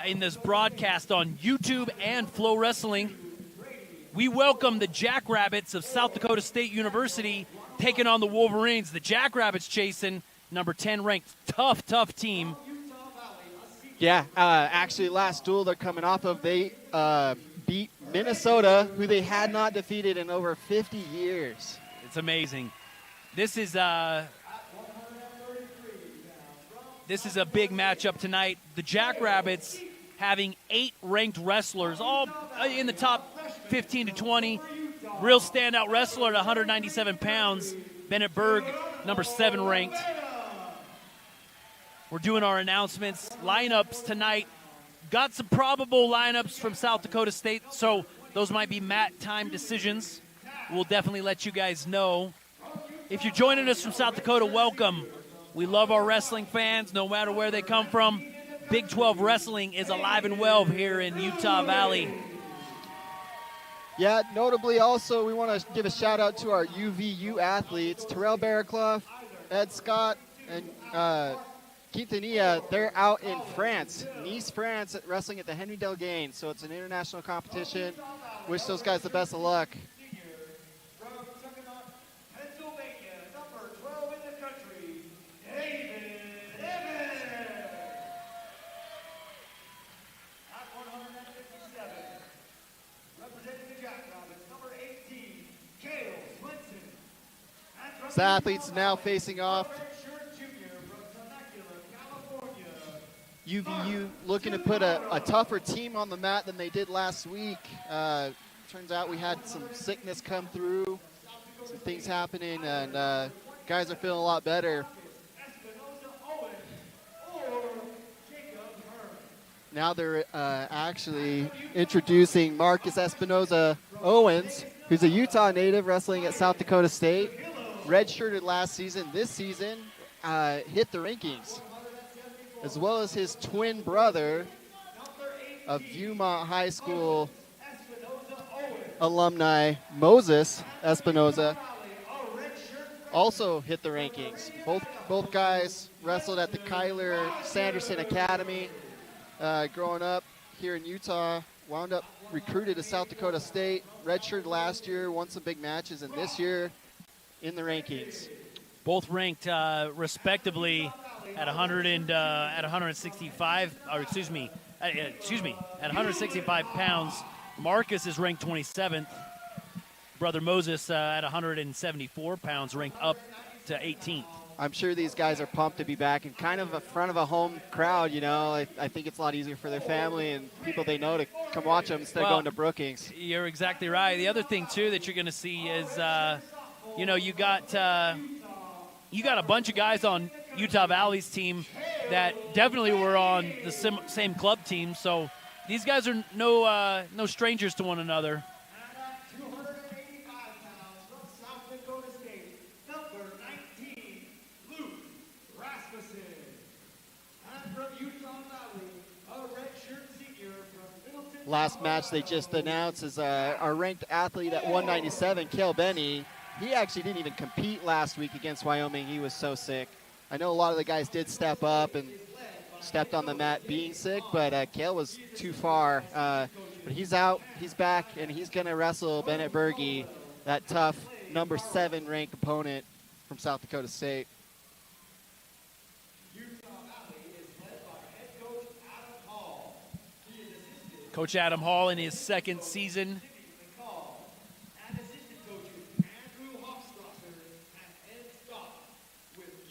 in this broadcast on YouTube and Flow Wrestling. We welcome the Jackrabbits of South Dakota State University taking on the Wolverines. The Jackrabbits chasing number 10 ranked. Tough team. Yeah, actually last duel they're coming off of, they beat Minnesota, who they had not defeated in over 50 years. It's amazing. This is a big matchup tonight. The Jackrabbits having 8 ranked wrestlers, all in the top 15 to 20. Real standout wrestler at 197 pounds, Bennett Berg, number 7 ranked. We're doing our announcements, lineups tonight. Got some probable lineups from South Dakota State, so those might be mat time decisions. We'll definitely let you guys know. If you're joining us from South Dakota, welcome. We love our wrestling fans, no matter where they come from. Big 12 wrestling is alive and well here in Utah Valley. Yeah, notably also, we want to give a shout out to our UVU athletes, Terrell Barraclough, Ed Scott, and Quintanilla. They're out in France, Nice, France, wrestling at the Henry Delgain. So it's an international competition. Wish those guys the best of luck. The athletes now facing off. UVU looking to put a tougher team on the mat than they did last week. Turns out we had some sickness come through, some things happening, and guys are feeling a lot better. Now they're actually introducing Marcus Espinoza Owens, who's a Utah native wrestling at South Dakota State. Redshirted last season. This season, hit the rankings, as well as his twin brother of Viewmont High School alumni, Moses Espinoza, also hit the rankings. Both guys wrestled at the Kyler Sanderson Academy growing up here in Utah, wound up recruited to South Dakota State, redshirted last year, won some big matches, and this year in the rankings. Both ranked respectively at 165, or excuse me, at 165 pounds. Marcus is ranked 27th. Brother Moses at 174 pounds, ranked up to 18th. I'm sure these guys are pumped to be back in kind of in front of a home crowd, you know. I think it's a lot easier for their family and people they know to come watch them instead of going to Brookings. You're exactly right. The other thing, too, that you're going to see is, you know, you got a bunch of guys on Utah Valley's team that definitely were on the same club team. So these guys are no strangers to one another. At 285 pounds from South Dakota State, number 19, Luke Rasmussen. And from Utah Valley, a redshirt senior from Middleton. Last match they just announced is our ranked athlete at 197, Cale Benny. He actually didn't even compete last week against Wyoming. He was so sick. I know a lot of the guys did step up and stepped on the mat being sick, but Cale was too far. But he's out, he's back, and he's going to wrestle Bennett Bergie, that tough number 7 ranked opponent from South Dakota State. Coach Adam Hall in his second season.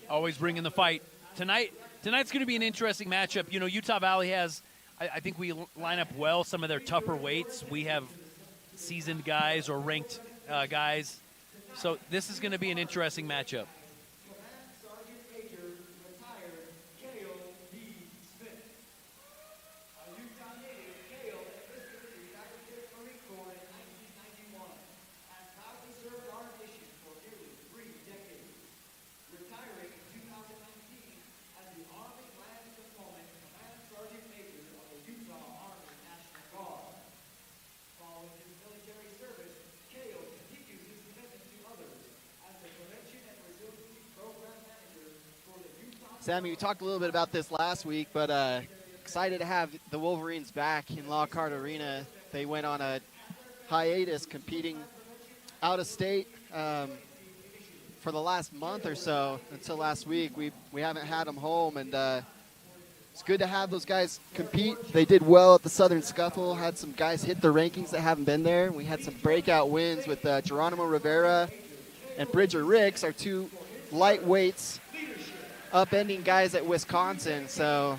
Always bringing the fight. Tonight's going to be an interesting matchup. You know, Utah Valley has, I think we line up well some of their tougher weights. We have seasoned guys or ranked guys. So this is going to be an interesting matchup. Sammy, we talked a little bit about this last week, but excited to have the Wolverines back in Lockhart Arena. They went on a hiatus competing out of state for the last month or so until last week. We haven't had them home, and it's good to have those guys compete. They did well at the Southern Scuffle, had some guys hit the rankings that haven't been there. We had some breakout wins with Geronimo Rivera and Bridger Ricks, our two lightweights, upending guys at Wisconsin. So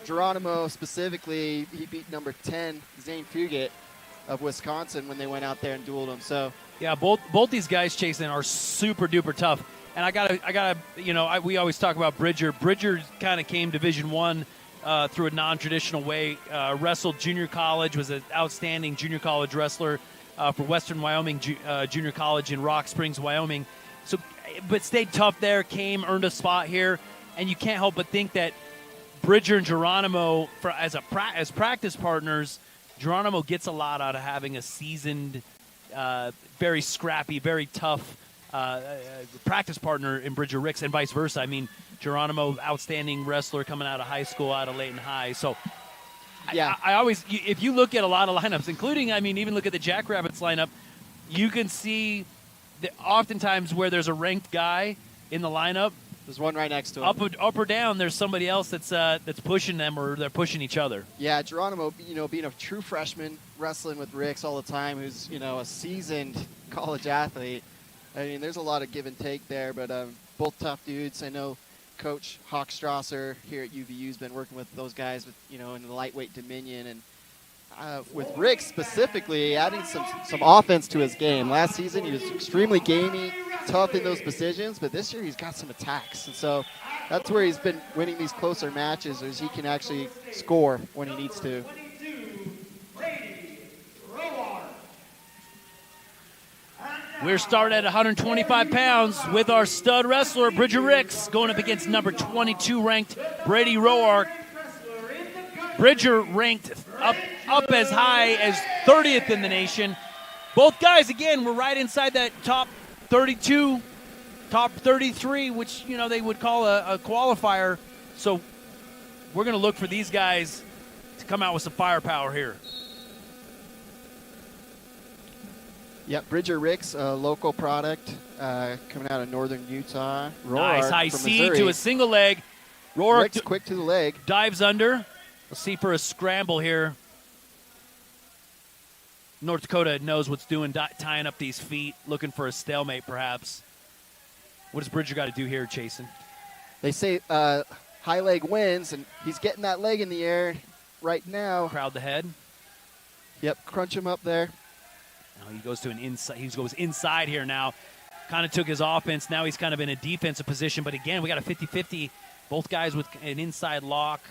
Geronimo specifically, he beat number 10, Zane Fugit of Wisconsin, when they went out there and dueled him. So yeah, both these guys chasing are super duper tough. And I gotta, we always talk about Bridger. Bridger kind of came Division I through a non-traditional way. Wrestled junior college, was an outstanding junior college wrestler for Western Wyoming Junior College in Rock Springs, Wyoming. So, but stayed tough there. Earned a spot here, and you can't help but think that Bridger and Geronimo, as practice partners, Geronimo gets a lot out of having a seasoned, very scrappy, very tough practice partner in Bridger Ricks, and vice versa. I mean, Geronimo, outstanding wrestler coming out of high school, out of Layton High. So, yeah, I always, if you look at a lot of lineups, including, even look at the Jackrabbits lineup, you can see that oftentimes where there's a ranked guy in the lineup, there's one right next to him. Up or down, there's somebody else that's pushing them, or they're pushing each other. Yeah, Geronimo, being a true freshman, wrestling with Ricks all the time, who's, a seasoned college athlete. There's a lot of give and take there, but both tough dudes. I know Coach Hochstrasser here at UVU has been working with those guys with, in the lightweight dominion, and with Rick specifically adding some offense to his game. Last season he was extremely gamey, tough in those positions, but this year he's got some attacks, and so that's where he's been winning these closer matches, is he can actually score when he needs to. We're starting at 125 pounds with our stud wrestler, Bridger Ricks, going up against number 22 ranked Brady Roark. Bridger ranked up as high as 30th in the nation. Both guys, again, were right inside that top 32, top 33, which, they would call a qualifier. So we're going to look for these guys to come out with some firepower here. Yep, Bridger Ricks, a local product coming out of northern Utah. Roark nice high from C Missouri. to a single leg. Roark Ricks quick to the leg. Dives under. We'll see for a scramble here. North Dakota knows what's doing, tying up these feet, looking for a stalemate perhaps. What does Bridger got to do here, Chasen? They say high leg wins, and he's getting that leg in the air right now. Crowd the head. Yep, crunch him up there. Now he goes to an inside. He goes inside here now. Kind of took his offense. Now he's kind of in a defensive position. But again, we got a 50-50. Both guys with an inside lock.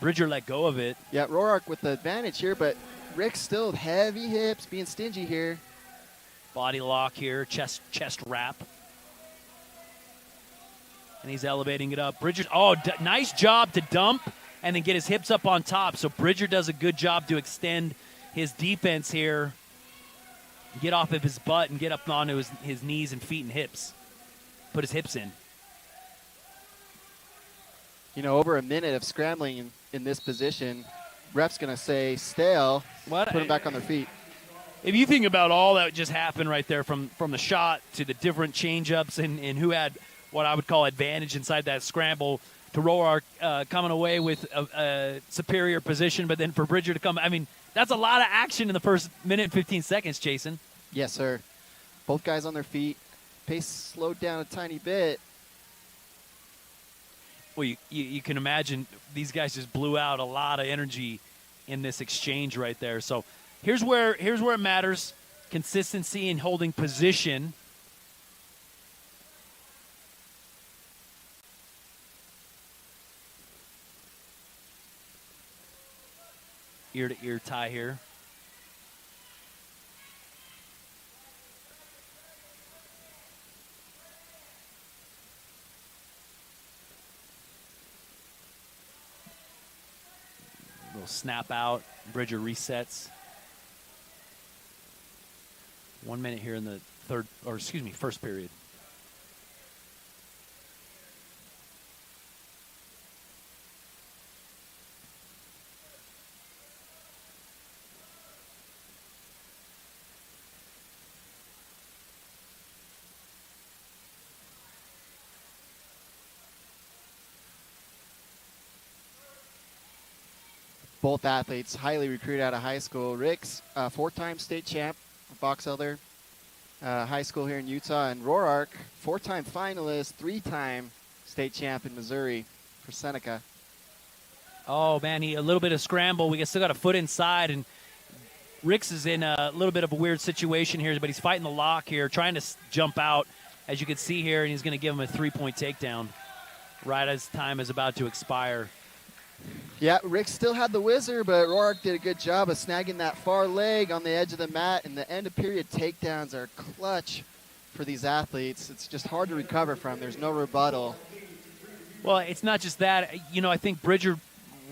Bridger let go of it. Yeah, Roark with the advantage here, but Rick still heavy hips, being stingy here. Body lock here, chest wrap. And he's elevating it up. Bridger, nice job to dump and then get his hips up on top. So Bridger does a good job to extend his defense here. Get off of his butt and get up onto his knees and feet and hips. Put his hips in. Over a minute of scrambling in this position, ref's going to say stale, put them back on their feet. If you think about all that just happened right there from the shot to the different change-ups and who had what I would call advantage inside that scramble, to Roark coming away with a superior position, but then for Bridger to come, that's a lot of action in the first minute and 15 seconds, Jason. Yes, sir. Both guys on their feet. Pace slowed down a tiny bit. Well, you can imagine these guys just blew out a lot of energy in this exchange right there. So here's where it matters. Consistency and holding position. Ear-to-ear tie here. Little snap out. Bridger resets. 1 minute here in the first period. both athletes highly recruited out of high school. Rick's 4-time state champ, Box Elder High School here in Utah, and Roark, 4-time finalist, 3-time state champ in Missouri for Seneca. Oh, man, a little bit of scramble. We still got a foot inside, and Rick's is in a little bit of a weird situation here, but he's fighting the lock here, trying to jump out, as you can see here, and he's going to give him a 3-point takedown right as time is about to expire. Yeah, Rick still had the whizzer, but Roark did a good job of snagging that far leg on the edge of the mat, and the end-of-period takedowns are clutch for these athletes. It's just hard to recover from. There's no rebuttal. Well, it's not just that. I think Bridger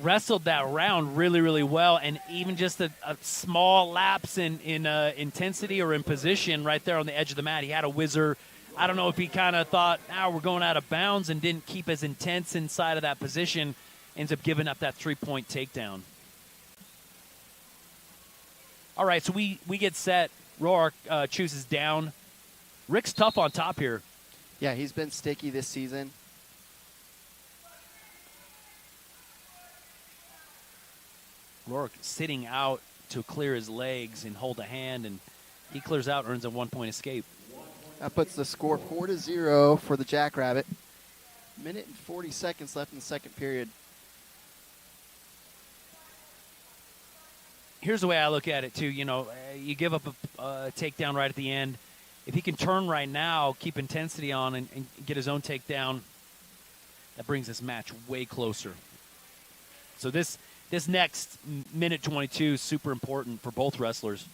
wrestled that round really, really well, and even just a small lapse in intensity or in position right there on the edge of the mat. He had a whizzer. I don't know if he kind of thought, we're going out of bounds, and didn't keep as intense inside of that position. Ends up giving up that 3-point takedown. All right, so we get set. Roark chooses down. Rick's tough on top here. Yeah, he's been sticky this season. Roark sitting out to clear his legs and hold a hand, and he clears out, earns a 1-point escape. That puts the score 4-0 for the Jackrabbit. Minute and 40 seconds left in the second period. Here's the way I look at it, too. You give up a takedown right at the end. If he can turn right now, keep intensity on, and get his own takedown, that brings this match way closer. So this next minute 22 is super important for both wrestlers.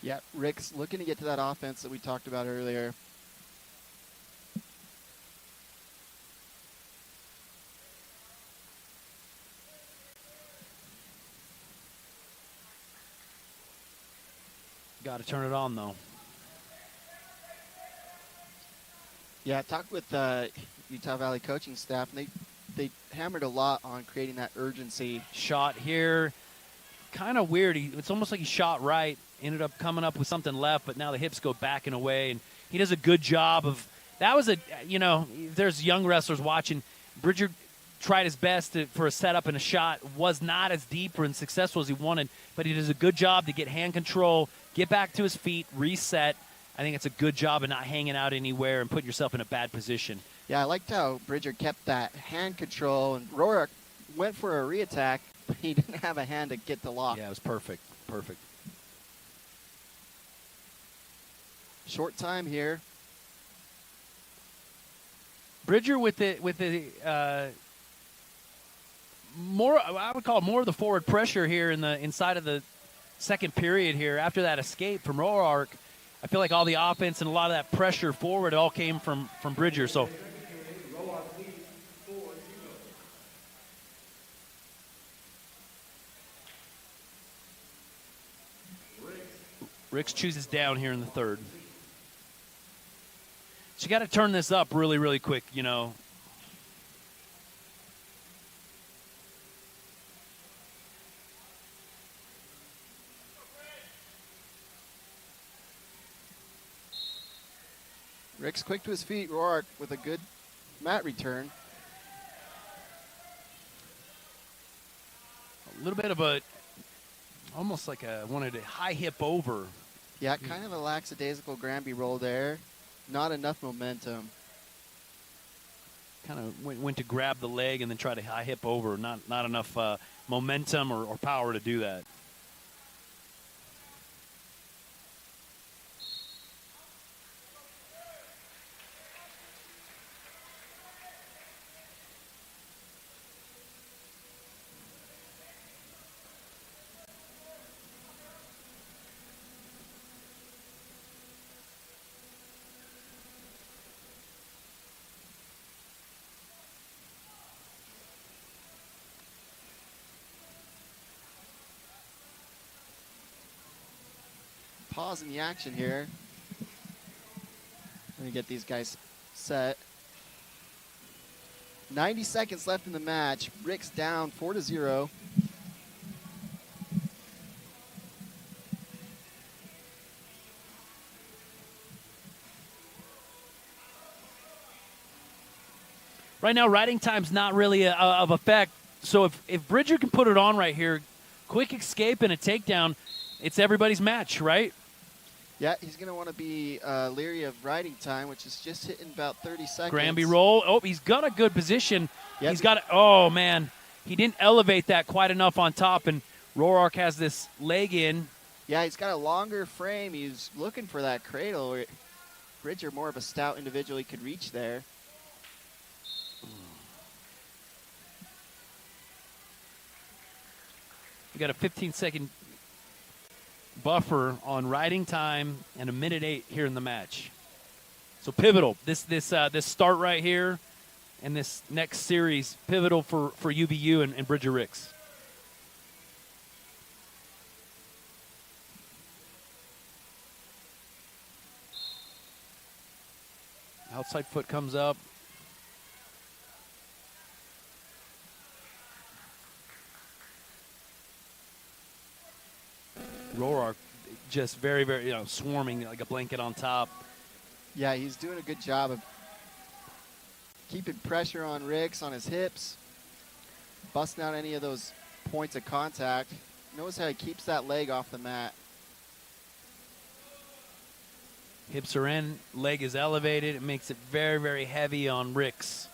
Yeah, Rick's looking to get to that offense that we talked about earlier. Got to turn it on, though. Yeah, I talked with Utah Valley coaching staff, and they hammered a lot on creating that urgency. Shot here. Kind of weird. It's almost like he shot right, ended up coming up with something left, but now the hips go back and away, and he does a good job of – that was if there's young wrestlers watching, Bridger tried his best for a setup and a shot, was not as deep or as successful as he wanted, but he does a good job to get hand control, get back to his feet, reset. I think it's a good job of not hanging out anywhere and putting yourself in a bad position. Yeah, I liked how Bridger kept that hand control, and Roark went for a reattack, but he didn't have a hand to get the lock. Yeah, it was perfect. Perfect. Short time here. Bridger with the more, I would call it more of the forward pressure here in the inside of the second period here. After that escape from Roark, I feel like all the offense and a lot of that pressure forward all came from Bridger. So Ricks chooses down here in the third. So you got to turn this up really, really quick, Rick's quick to his feet. Roark with a good mat return. A little bit of almost like wanted a high hip over. Yeah, kind of a lackadaisical Granby roll there. Not enough momentum. Kind of went to grab the leg and then try to high hip over. Not enough momentum or power to do that. Pause in the action here. Let me get these guys set. 90 seconds left in the match. Rick's down 4-0. Right now, riding time's not really of effect. So if Bridger can put it on right here, quick escape and a takedown, it's everybody's match, right? Yeah, he's going to want to be leery of riding time, which is just hitting about 30 seconds. Granby roll. Oh, he's got a good position. Yep. He's got it. Oh, man. He didn't elevate that quite enough on top, and Roark has this leg in. Yeah, he's got a longer frame. He's looking for that cradle. Bridger, more of a stout individual, he could reach there. We got a 15-second buffer on riding time and a minute 8 here in the match. So pivotal. This start right here and this next series, pivotal for UVU and Bridger Ricks. Outside foot comes up. Roark just very, very, swarming like a blanket on top. Yeah, he's doing a good job of keeping pressure on Ricks on his hips, busting out any of those points of contact. Knows how he keeps that leg off the mat. Hips are in, leg is elevated. It makes it very, very heavy on Ricks.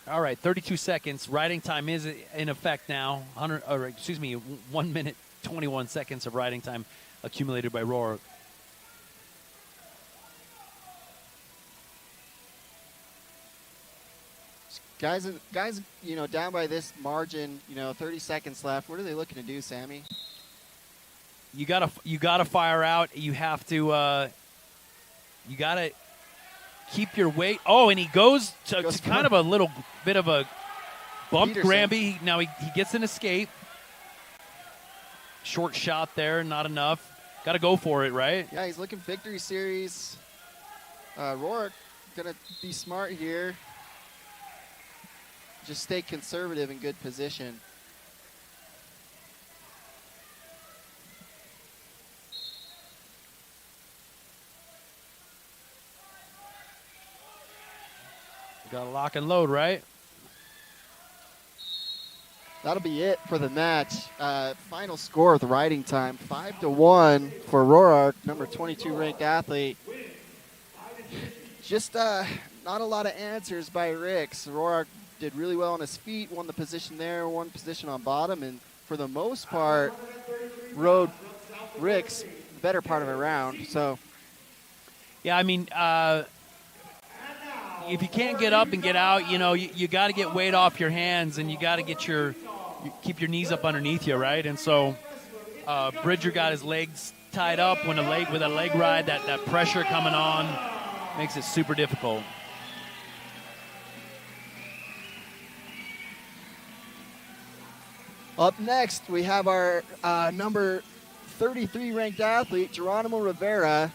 All right, 32 seconds. Riding time is in effect now. 1 minute, 21 seconds of riding time accumulated by Roark. Guys, down by this margin, 30 seconds left. What are they looking to do, Sammy? You gotta fire out. You have to. You gotta keep your weight. Oh, and he goes to kind of a little bit of a bump. Granby. Now he gets an escape. Short shot there, not enough. Got to go for it, right? Yeah, he's looking victory series. Roark gonna be smart here. Just stay conservative in good position. Got to lock and load, right? That'll be it for the match. Final score of the riding time, 5-1 for Roark, number 22 ranked athlete. Just not a lot of answers by Ricks. Roark did really well on his feet, won the position there, won position on bottom, and for the most part, rode Ricks the better part of a round. So, yeah, I mean, if you can't get up and get out, you got to get weight off your hands, and you got to get keep your knees up underneath you, right? And so Bridger got his legs tied up with a leg ride. That pressure coming on makes it super difficult. Up next, we have our number 33 ranked athlete, Geronimo Rivera,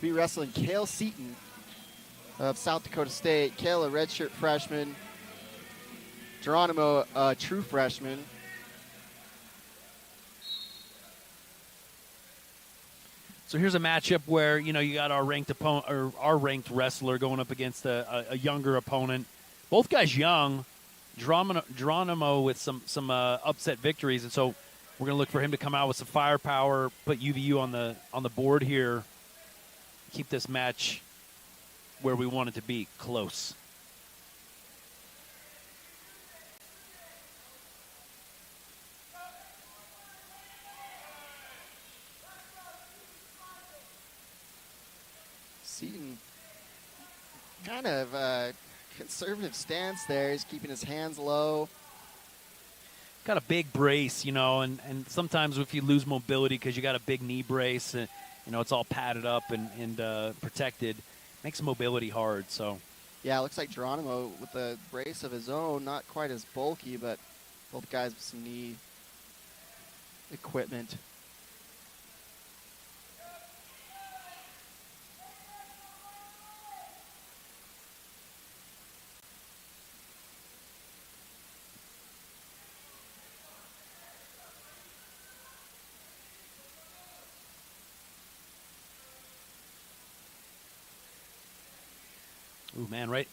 be wrestling Cale Seatan of South Dakota State. Cale, a redshirt freshman. Geronimo, a true freshman. So here's a matchup where you got our ranked opponent or our ranked wrestler going up against a younger opponent. Both guys young. Geronimo with some upset victories, and so we're going to look for him to come out with some firepower, put UVU on the board here, keep this match where we want it to be, close. Seatan, kind of conservative stance there. He's keeping his hands low. Got a big brace, and sometimes if you lose mobility because you got a big knee brace, it's all padded up and protected, makes mobility hard. So, yeah, it looks like Geronimo with a brace of his own, not quite as bulky, but both guys with some knee equipment. Ooh, man, right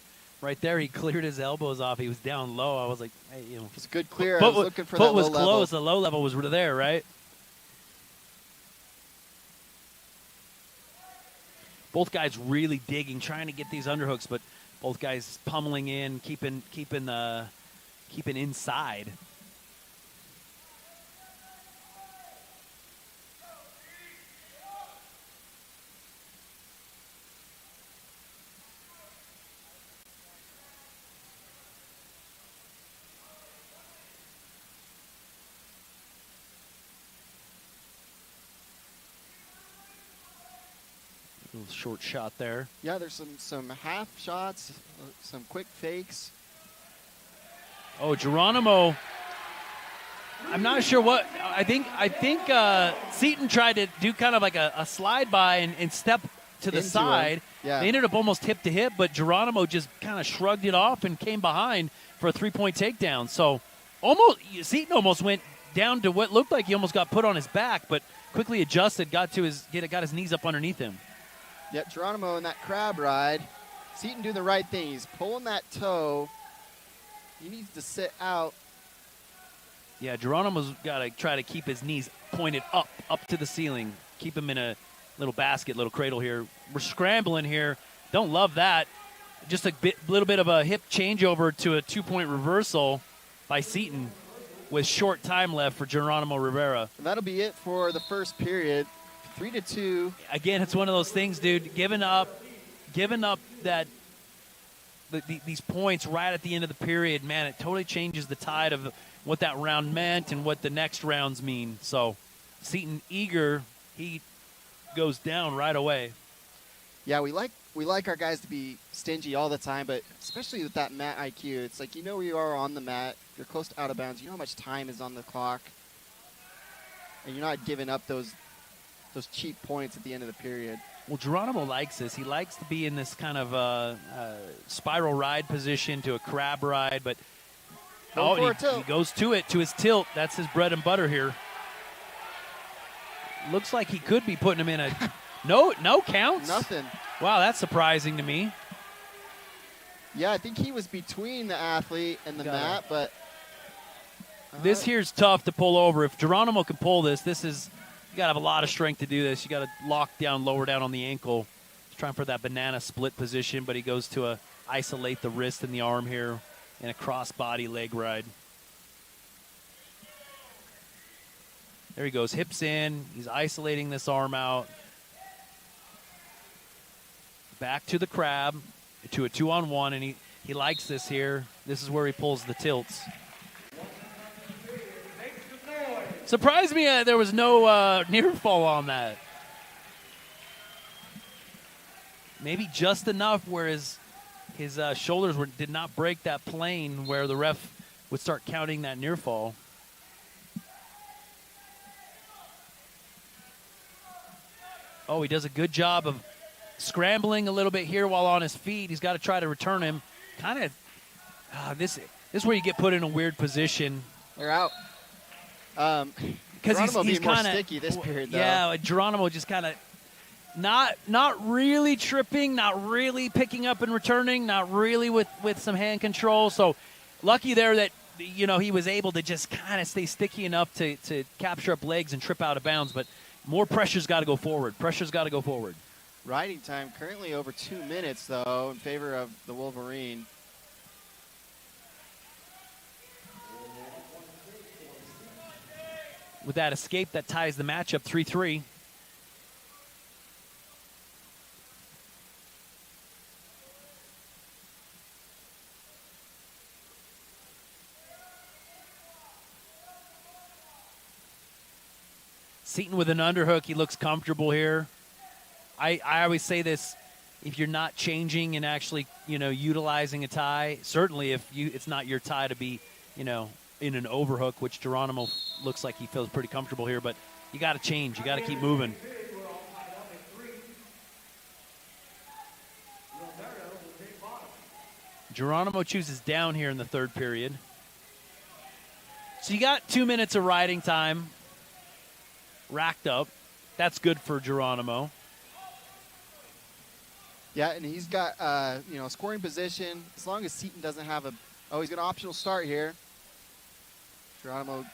Right there, he cleared his elbows off. He was down low. I was like, hey, you know. It's a good clear. I was looking for that was low level. close. The low level was there, right? Both guys really digging, trying to get these underhooks, but both guys pummeling in, keeping inside. Little short shot there. Yeah, there's some half shots, some quick fakes. Oh, Geronimo. I'm not sure what. I think Seatan tried to do kind of like a slide by and step to the side. Yeah. They ended up almost hip to hip, but Geronimo just kind of shrugged it off and came behind for a 3-point takedown. So Seatan almost went down to what looked like he almost got put on his back, but quickly adjusted, got his knees up underneath him. Yeah, Geronimo in that crab ride. Seatan doing the right thing. He's pulling that toe. He needs to sit out. Yeah, Geronimo's got to try to keep his knees pointed up to the ceiling. Keep him in a little basket, little cradle here. We're scrambling here. Don't love that. Just a little bit of a hip changeover to a 2-point reversal by Seatan with short time left for Geronimo Rivera. And that'll be it for the first period. 3-2. Again, it's one of those things, dude. Giving up that these points right at the end of the period, man, it totally changes the tide of what that round meant and what the next rounds mean. So, Seatan eager, he goes down right away. Yeah, we like our guys to be stingy all the time, but especially with that mat IQ, it's like you know where you are on the mat, you're close to out of bounds, you know how much time is on the clock, and you're not giving up those cheap points at the end of the period. Well, Geronimo likes this. He likes to be in this kind of spiral ride position to a crab ride, but he goes to his tilt. That's his bread and butter here. Looks like he could be putting him in a no counts. Nothing. Wow, that's surprising to me. Yeah, I think he was between the athlete and the mat, but this here's tough to pull over. If Geronimo can pull this, you got to have a lot of strength to do this. You got to lock down, lower down on the ankle. He's trying for that banana split position, but he goes to isolate the wrist and the arm here in a cross-body leg ride. There he goes, hips in. He's isolating this arm out. Back to the crab, to a 2-on-1, and he likes this here. This is where he pulls the tilts. Surprised me there was no near fall on that. Maybe just enough where his shoulders did not break that plane where the ref would start counting that near fall. Oh, he does a good job of scrambling a little bit here while on his feet. He's got to try to return him. Kind of, this is where you get put in a weird position. They're out. Because he's more kind of sticky this period, though. Yeah, Geronimo just kind of not really tripping, not really picking up and returning, not really with some hand control. So lucky there that he was able to just kind of stay sticky enough to capture up legs and trip out of bounds. But more pressure's got to go forward. Pressure's got to go forward. Riding time currently over 2 minutes though in favor of the Wolverine. With that escape, that ties the matchup 3-3. Seatan with an underhook. He looks comfortable here. I always say this, if you're not changing and actually, utilizing a tie, certainly if it's not your tie to be, in an overhook, which Geronimo looks like he feels pretty comfortable here, but you got to change. You got to keep moving. Geronimo chooses down here in the third period. So you got 2 minutes of riding time racked up. That's good for Geronimo. Yeah, and he's got, scoring position. As long as Seatan doesn't have he's got an optional start here. Geronimo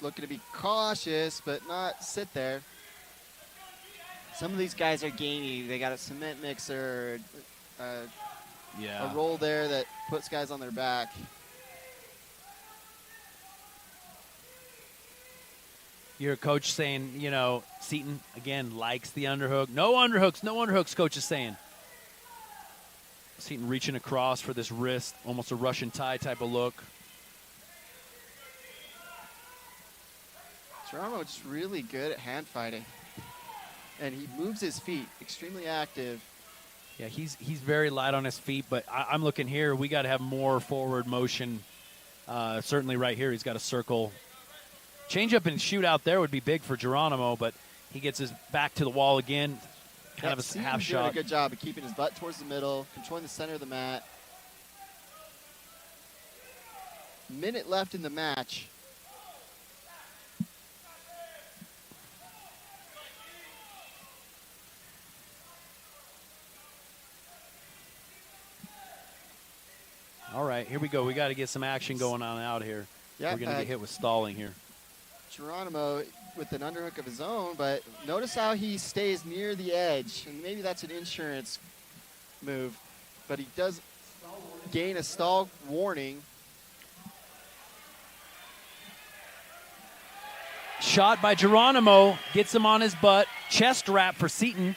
looking to be cautious, but not sit there. Some of these guys are gamey. They got a cement mixer, a roll there that puts guys on their back. Your coach saying, Seatan, again, likes the underhook. No underhooks, coach is saying. Seatan reaching across for this wrist, almost a Russian tie type of look. Geronimo just really good at hand fighting. And he moves his feet, extremely active. Yeah, he's very light on his feet, but I'm looking here. We got to have more forward motion. Certainly right here, he's got a circle. Change up and shoot out there would be big for Geronimo, but he gets his back to the wall again. Kind of a half shot. Doing a good job of keeping his butt towards the middle, controlling the center of the mat. Minute left in the match. All right, here we go. We got to get some action going on out here. Yeah, we're going to get hit with stalling here. Geronimo with an underhook of his own, but notice how he stays near the edge, and maybe that's an insurance move, but he does gain a stall warning. Shot by Geronimo, gets him on his butt, chest wrap for Seatan.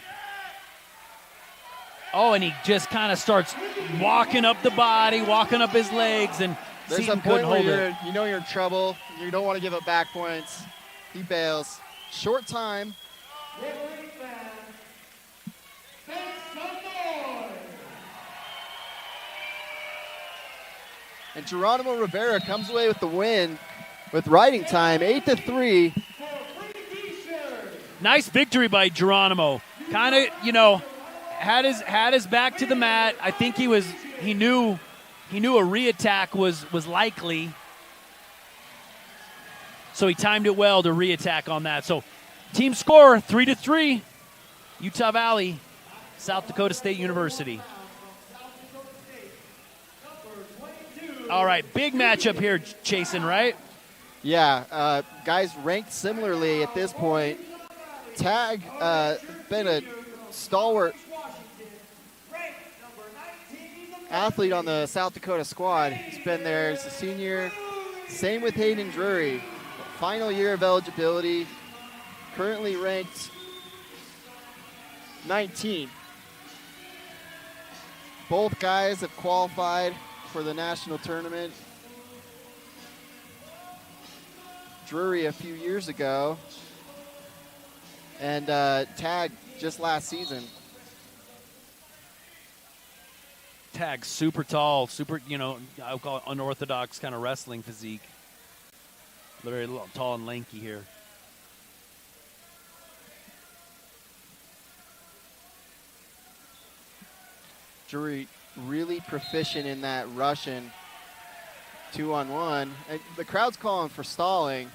Oh, and he just kind of starts walking up the body, walking up his legs, and there's Seatan a point couldn't hold where it. you're in trouble. You don't want to give up back points. He bails. Short time. And Geronimo Rivera comes away with the win with riding time, 8-3. Nice victory by Geronimo. Kind of, had his back to the mat. I think he knew a reattack was likely. So he timed it well to reattack on that. So team score 3-3. Utah Valley, South Dakota State University. All right, big matchup here, Chasen, right? Yeah, guys ranked similarly at this point. Tagg, been a stalwart athlete on the South Dakota squad. He's been there as a senior. Same with Hayden Drury. Final year of eligibility. Currently ranked 19. Both guys have qualified for the national tournament. Drury a few years ago. And Tagg just last season. Tagg, super tall, super, I would call it unorthodox kind of wrestling physique. Very tall and lanky here. Drury really proficient in that Russian 2-on-1. And the crowd's calling for stalling.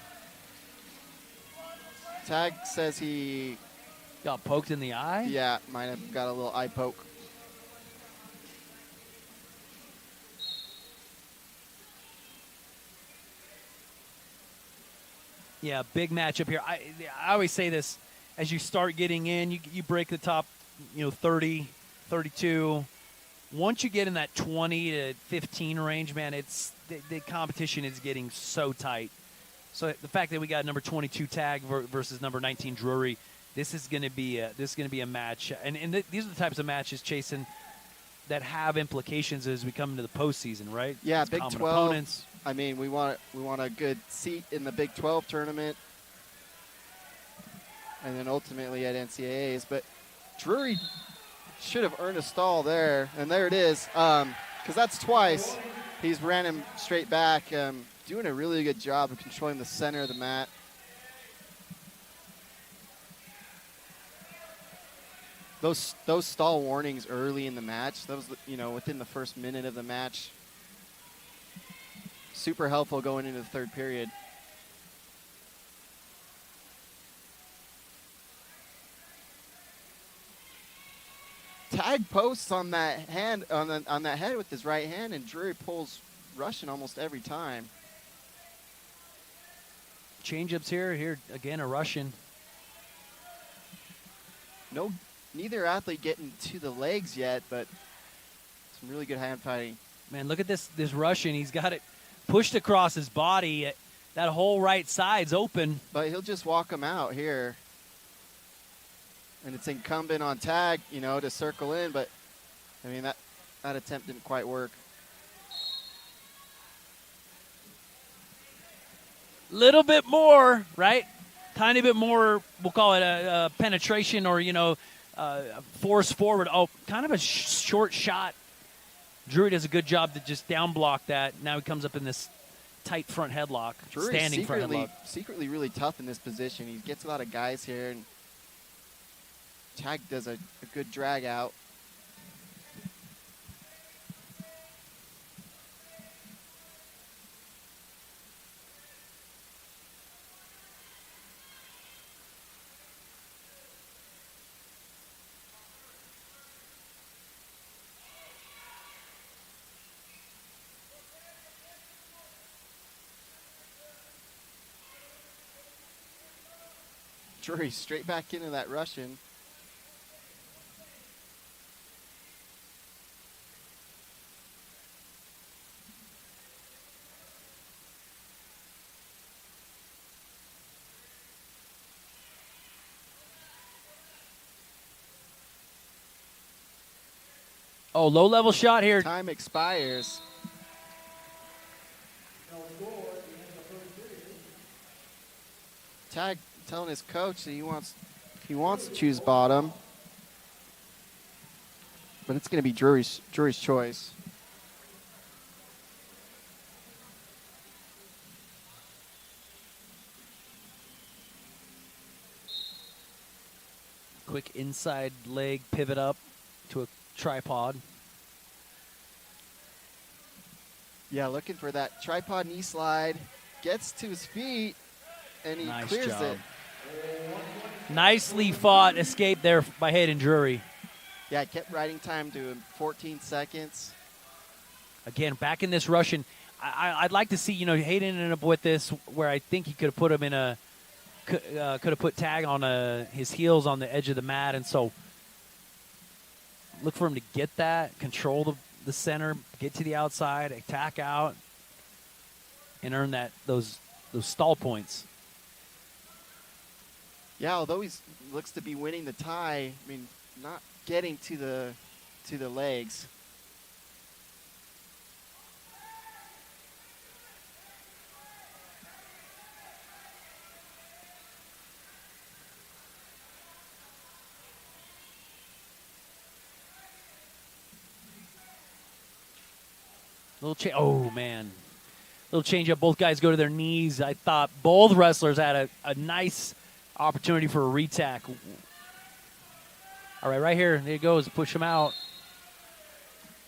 Tagg says he got poked in the eye? Yeah, might have got a little eye poke. Yeah, big matchup here. I always say this, as you start getting in, you break the top, 30, 32. Once you get in that 20 to 15 range, man, it's the competition is getting so tight. So the fact that we got number 22 Tagg versus number 19 Drury, this is going to be a match, and these are the types of matches, Chasen, that have implications as we come into the postseason, right? Yeah, it's Big common 12. opponents. I mean, we want a good seat in the Big 12 tournament, and then ultimately at NCAAs. But Drury should have earned a stall there, and there it is, because that's twice. He's ran him straight back, doing a really good job of controlling the center of the mat. Those stall warnings early in the match, those within the first minute of the match, super helpful going into the third period. Tagg Tagg posts on that hand on that head with his right hand, and Drury pulls Russian almost every time. Change-ups here again, a Russian. Neither athlete getting to the legs yet, but some really good hand fighting. Man, look at this Russian. He's got it pushed across his body. That whole right side's open. But he'll just walk him out here. And it's incumbent on Tagg, to circle in, but I mean that attempt didn't quite work. Little bit more, right? Tiny bit more, we'll call it a penetration or, force forward. Oh, kind of a short shot. Drury does a good job to just down block that. Now he comes up in this tight front headlock, standing front headlock. Secretly really tough in this position. He gets a lot of guys here, and Tagg does a good drag out. Drury straight back into that Russian. Oh, low-level shot here. Time expires. Tagg telling his coach that he wants to choose bottom, but it's going to be Drury's choice. Quick inside leg pivot up to a tripod. Yeah, looking for that tripod knee slide. Gets to his feet, and he Nice clears job. it. Nicely fought escape there by Hayden Drury. Yeah, kept riding time to him, 14 seconds. Again, back in this Russian. I'd like to see, Hayden ended up with this where I think he could have put him in could have put Tagg on his heels on the edge of the mat, and so look for him to get that, control the center, get to the outside, attack out, and earn those stall points. Yeah, although he looks to be winning the tie, I mean, not getting to the legs. Oh, man. Little change up. Both guys go to their knees. I thought both wrestlers had a nice opportunity for a retack. All right here. There he goes. Push him out.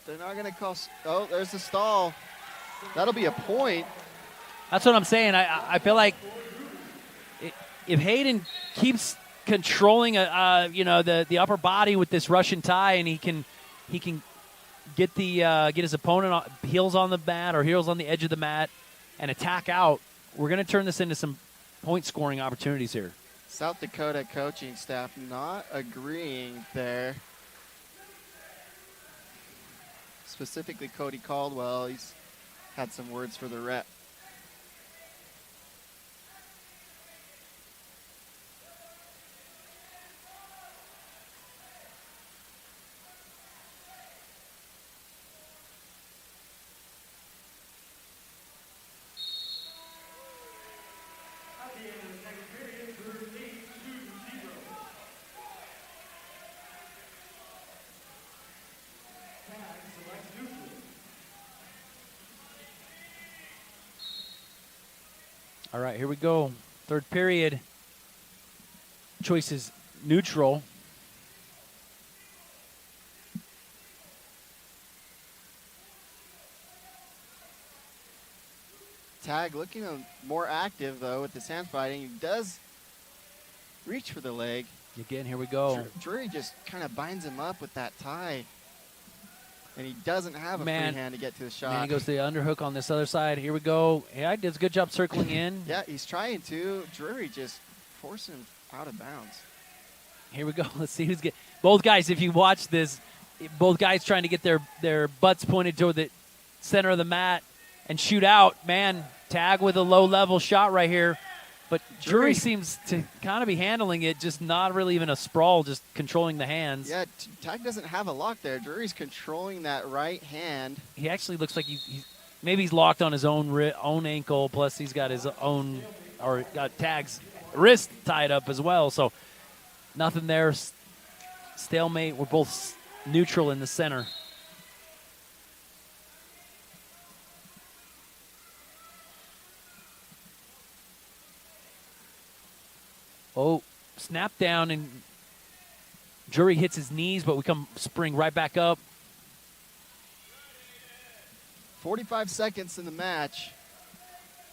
They're not going to call. Oh, there's the stall. That'll be a point. That's what I'm saying. I feel like if Hayden keeps controlling the upper body with this Russian tie, and he can get his opponent heels on the mat or heels on the edge of the mat and attack out, we're going to turn this into some point scoring opportunities here. South Dakota coaching staff not agreeing there. Specifically Cody Caldwell, he's had some words for the rep. All right, here we go. Third period. Choice is neutral. Tagg looking more active, though, with his hand fighting. He does reach for the leg. Again, here we go. Drury just kind of binds him up with that tie. And he doesn't have a free hand to get to the shot. Man, he goes to the underhook on this other side. Here we go. Yeah, he does a good job circling in. Yeah, he's trying to. Drury just forcing him out of bounds. Here we go. Let's see who's getting. Both guys, if you watch this, both guys trying to get their butts pointed toward the center of the mat and shoot out. Man, Tagg with a low-level shot right here. But Drury seems to kind of be handling it, just not really even a sprawl, just controlling the hands. Yeah, Tagg doesn't have a lock there. Drury's controlling that right hand. He actually looks like maybe he's locked on his own ankle, plus he's got his own, or got Tagg's wrist tied up as well. So nothing there. Stalemate. We're both neutral in the center. Oh, snap down, and Drury hits his knees, but we come spring right back up. 45 seconds in the match.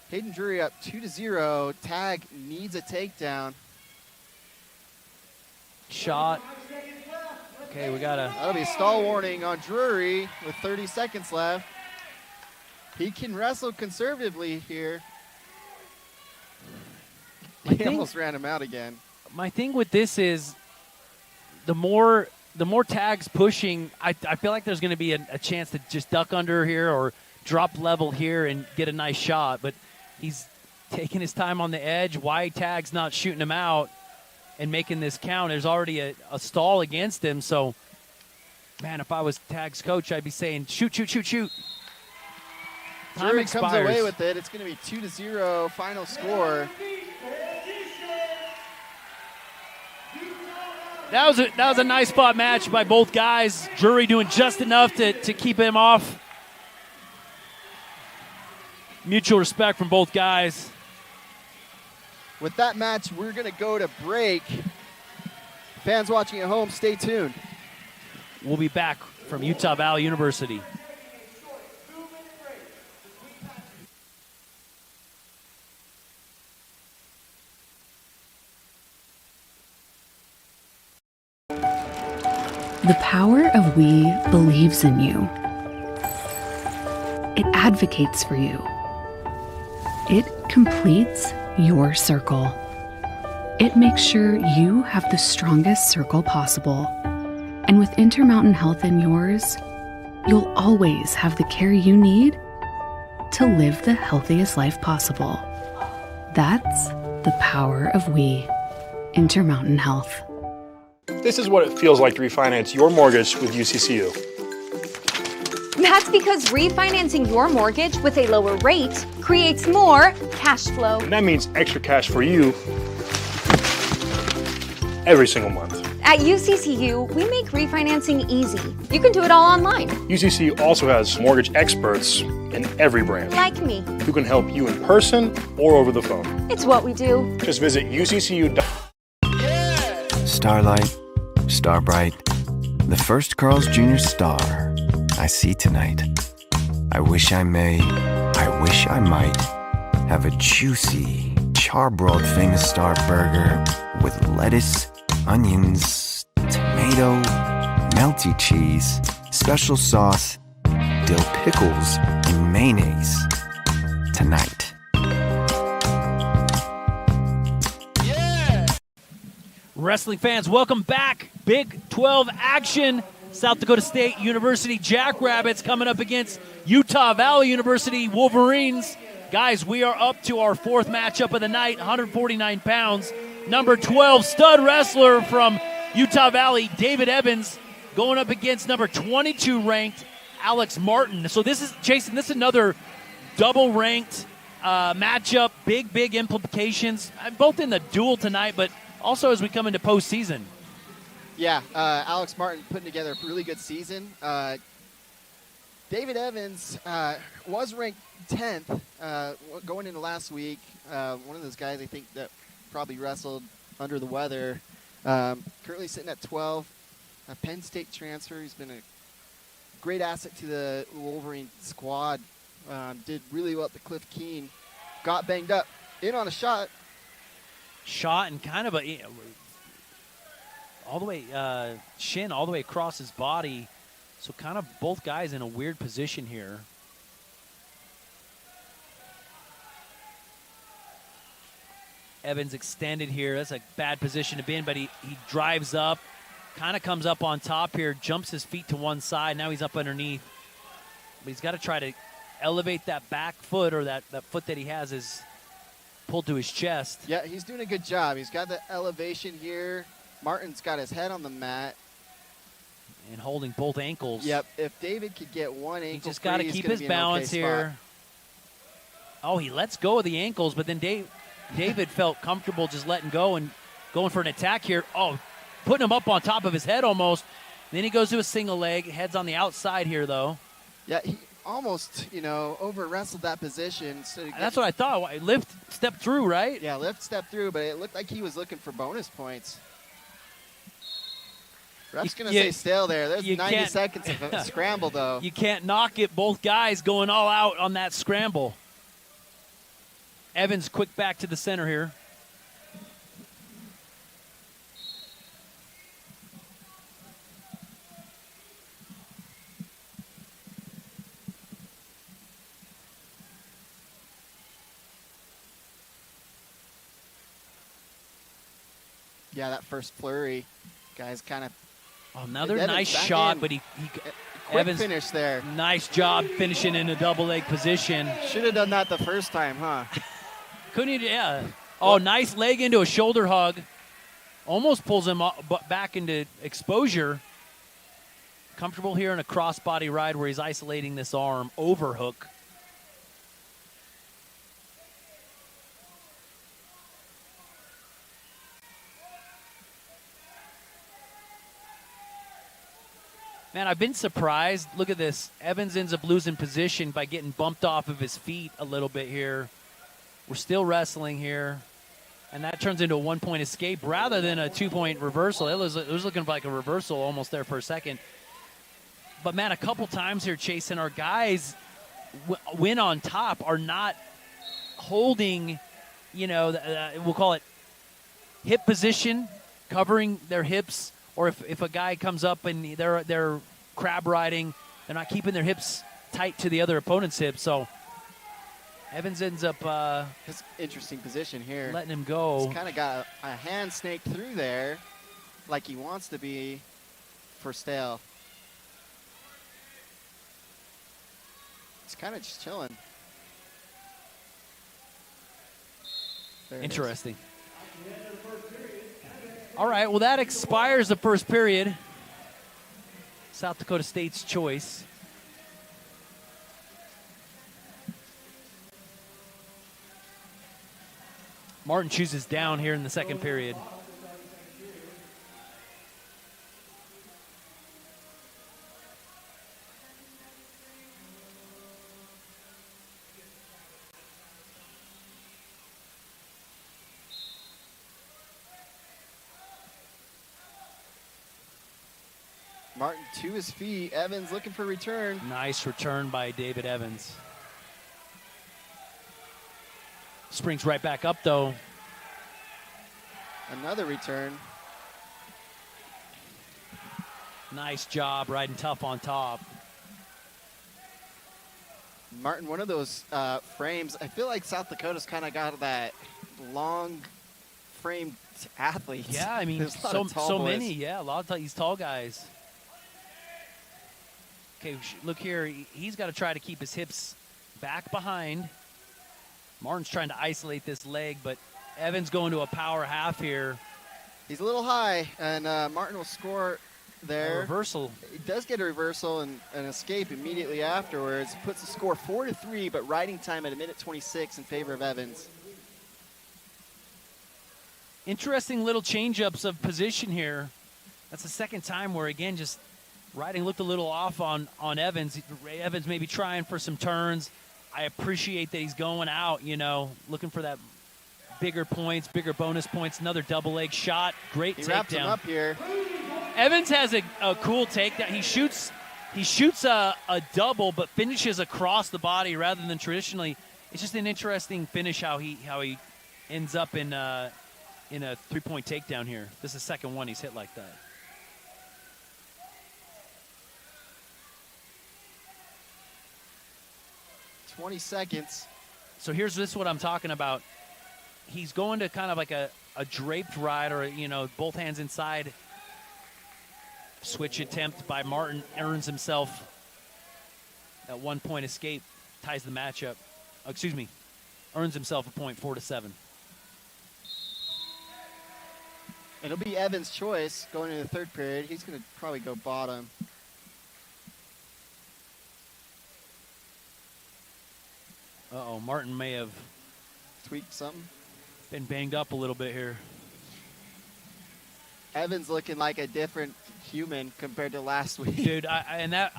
Hayden Drury up 2-0. Tagg needs a takedown. Shot. Okay, we got a... That'll be a stall warning on Drury with 30 seconds left. He can wrestle conservatively here. He almost ran him out again. My thing with this is the more Tagg's pushing, I feel like there's going to be a chance to just duck under here or drop level here and get a nice shot. But he's taking his time on the edge. Why Tagg's not shooting him out and making this count? There's already a stall against him. So, man, if I was Tagg's coach, I'd be saying, shoot, shoot, shoot, shoot. Drury comes away with it. It's going to be 2-0 final score. That was a nice fought match by both guys. Drury doing just enough to keep him off. Mutual respect from both guys. With that match, we're going to go to break. Fans watching at home, stay tuned. We'll be back from Utah Valley University. The power of we believes in you. It advocates for you. It completes your circle. It makes sure you have the strongest circle possible. And with Intermountain Health in yours, you'll always have the care you need to live the healthiest life possible. That's the power of we. Intermountain Health. This is what it feels like to refinance your mortgage with UCCU. That's because refinancing your mortgage with a lower rate creates more cash flow. And that means extra cash for you every single month. At UCCU, we make refinancing easy. You can do it all online. UCCU also has mortgage experts in every branch Like me. who can help you in person or over the phone. It's what we do. Just visit UCCU.com. Starlight, Starbright, the first Carl's Jr. star I see tonight. I wish I may, I wish I might have a juicy, charbroiled famous star burger with lettuce, onions, tomato, melty cheese, special sauce, dill pickles, and mayonnaise tonight. Wrestling fans, welcome back. Big 12 action. South Dakota State University Jackrabbits coming up against Utah Valley University Wolverines. Guys, we are up to our fourth matchup of the night, 149 pounds. Number 12 stud wrestler from Utah Valley, David Evans, going up against number 22 ranked Alex Martin. So this is, Jason, this is another double ranked matchup. Big implications, both in the duel tonight, but also as we come into postseason. Yeah, Alex Martin putting together a really good season. David Evans was ranked 10th going into last week. One of those guys I think that probably wrestled under the weather. Currently sitting at 12. A Penn State transfer. He's been a great asset to the Wolverine squad. Did really well at the Cliff Keen. Got banged up. In on a shot. Shot and kind of a all the way, shin all the way across his body. So kind of both guys in a weird position here. Evans extended here. That's a bad position to be in, but he drives up, kind of comes up on top here, jumps his feet to one side. Now he's up underneath. But he's got to try to elevate that back foot, or that foot that he has is pulled to his chest. Yeah, he's doing a good job. He's got the elevation here. Martin's got his head on the mat. And holding both ankles. Yep, if David could get one ankle, he just got to keep his balance here. Oh, he lets go of the ankles, but then David felt comfortable just letting go and going for an attack here. Oh, putting him up on top of his head almost. Then he goes to a single leg. Head's on the outside here, though. Yeah, he almost, over-wrestled that position. So that's what I thought. Lift, step through, right? Yeah, lift, step through, but it looked like he was looking for bonus points. Ref's going to say still there. There's 90 seconds of a scramble, though. You can't knock it. Both guys going all out on that scramble. Evans quick back to the center here. Yeah, that first flurry, guys kind of. Oh, another nice shot, but he Evans finish there. Nice job finishing in a double leg position. Should have done that the first time, huh? Couldn't he? Yeah. Oh, nice leg into a shoulder hug. Almost pulls him back into exposure. Comfortable here in a crossbody ride where he's isolating this arm. Overhook. Man, I've been surprised. Look at this. Evans ends up losing position by getting bumped off of his feet a little bit here. We're still wrestling here. And that turns into a one-point escape rather than a two-point reversal. It was looking like a reversal almost there for a second. But, man, a couple times here, Chase, and our guys win on top are not holding, we'll call it hip position, covering their hips. Or if a guy comes up and they're crab riding, they're not keeping their hips tight to the other opponent's hips. So Evans ends up his interesting position here, letting him go. He's kind of got a hand snake through there, like he wants to be for stale. He's kind of just chilling. Interesting. All right, well, that expires the first period. South Dakota State's choice. Martin chooses down here in the second period. Martin to his feet. Evans looking for return. Nice return by David Evans. Springs right back up, though. Another return. Nice job riding tough on top. Martin, one of those frames, I feel like South Dakota's kind of got that long framed athletes. Yeah, I mean, so many. Yeah, a lot of these tall guys. Okay, look here. He's got to try to keep his hips back behind. Martin's trying to isolate this leg, but Evans going to a power half here. He's a little high, and Martin will score there. A reversal. He does get a reversal and an escape immediately afterwards. Puts the score 4-3, but riding time at 1:26 in favor of Evans. Interesting little change-ups of position here. That's the second time where, again, just riding looked a little off on Evans. Evans maybe trying for some turns. I appreciate that he's going out, looking for that bigger points, bigger bonus points. Another double leg shot. Great takedown. He wraps him up here. Evans has a cool takedown. He shoots a double, but finishes across the body rather than traditionally. It's just an interesting finish how he ends up in in a three-point takedown here. This is the second one he's hit like that. .20 So here's this what I'm talking about. He's going to kind of like a draped ride, or, you know, both hands inside. Switch attempt by Martin earns himself that 1 point escape, ties the matchup. Excuse me, earns himself a point, 4-7. It'll be Evans' choice going into the third period. He's going to probably go bottom. Uh-oh, Martin may have tweaked something. Been banged up a little bit here. Evans looking like a different human compared to last week. Dude, I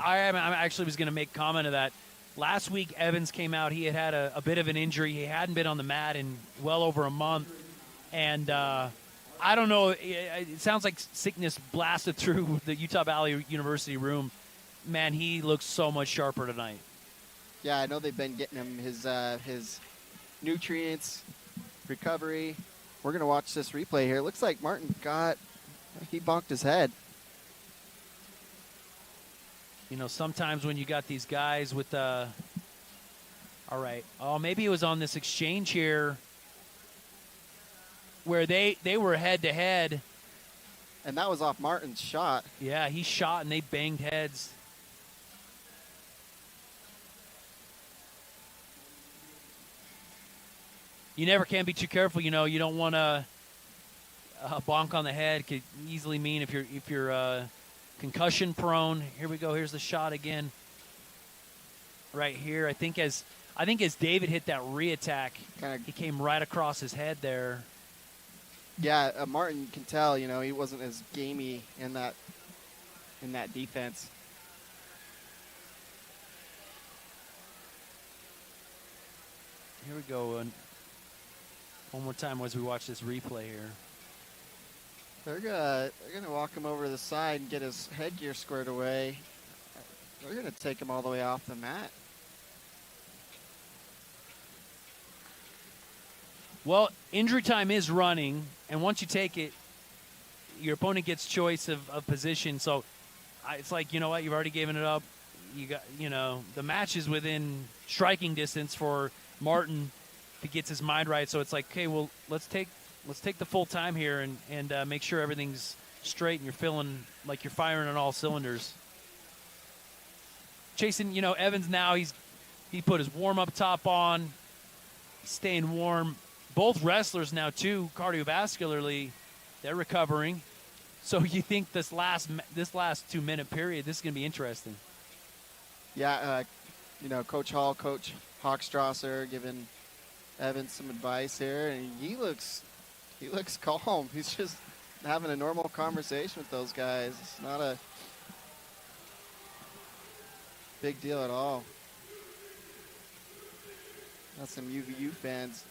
actually was going to make comment of that. Last week, Evans came out. He had a bit of an injury. He hadn't been on the mat in well over a month. And I don't know. It sounds like sickness blasted through the Utah Valley University room. Man, he looks so much sharper tonight. Yeah, I know they've been getting him his nutrients, recovery. We're going to watch this replay here. It looks like Martin he bonked his head. You know, sometimes when you got these guys with all right. Oh, maybe it was on this exchange here where they were head-to-head. And that was off Martin's shot. Yeah, he shot and they banged heads. You never can be too careful. You know, you don't want to bonk on the head. Could easily mean if you're concussion prone. Here we go. Here's the shot again. Right here. I think as David hit that re-attack, he came right across his head there. Yeah, Martin can tell. You know, he wasn't as gamey in that defense. Here we go. One more time as we watch this replay here. They're gonna walk him over to the side and get his headgear squared away. They're gonna take him all the way off the mat. Well, injury time is running, and once you take it, your opponent gets choice of position. So it's like, you know what, you've already given it up. You got, you know, the match is within striking distance for Martin if he gets his mind right. So it's like, okay, well, let's take the full time here and make sure everything's straight and you're feeling like you're firing on all cylinders. Chasing, you know, Evans now, he put his warm-up top on, staying warm. Both wrestlers now, too, cardiovascularly, they're recovering. So you think this last 2-minute period, this is going to be interesting. Yeah, you know, Coach Hall, Coach Hochstrasser giving Evans some advice here, and he looks calm. He's just having a normal conversation with those guys. It's not a big deal at all. Got some UVU fans.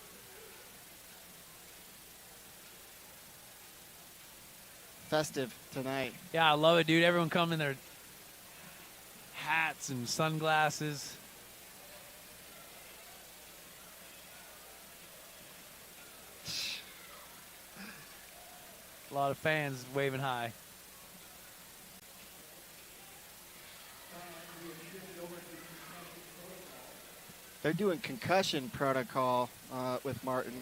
Festive tonight. Yeah, I love it, dude. Everyone coming in their hats and sunglasses. A lot of fans waving high. They're doing concussion protocol with Martin.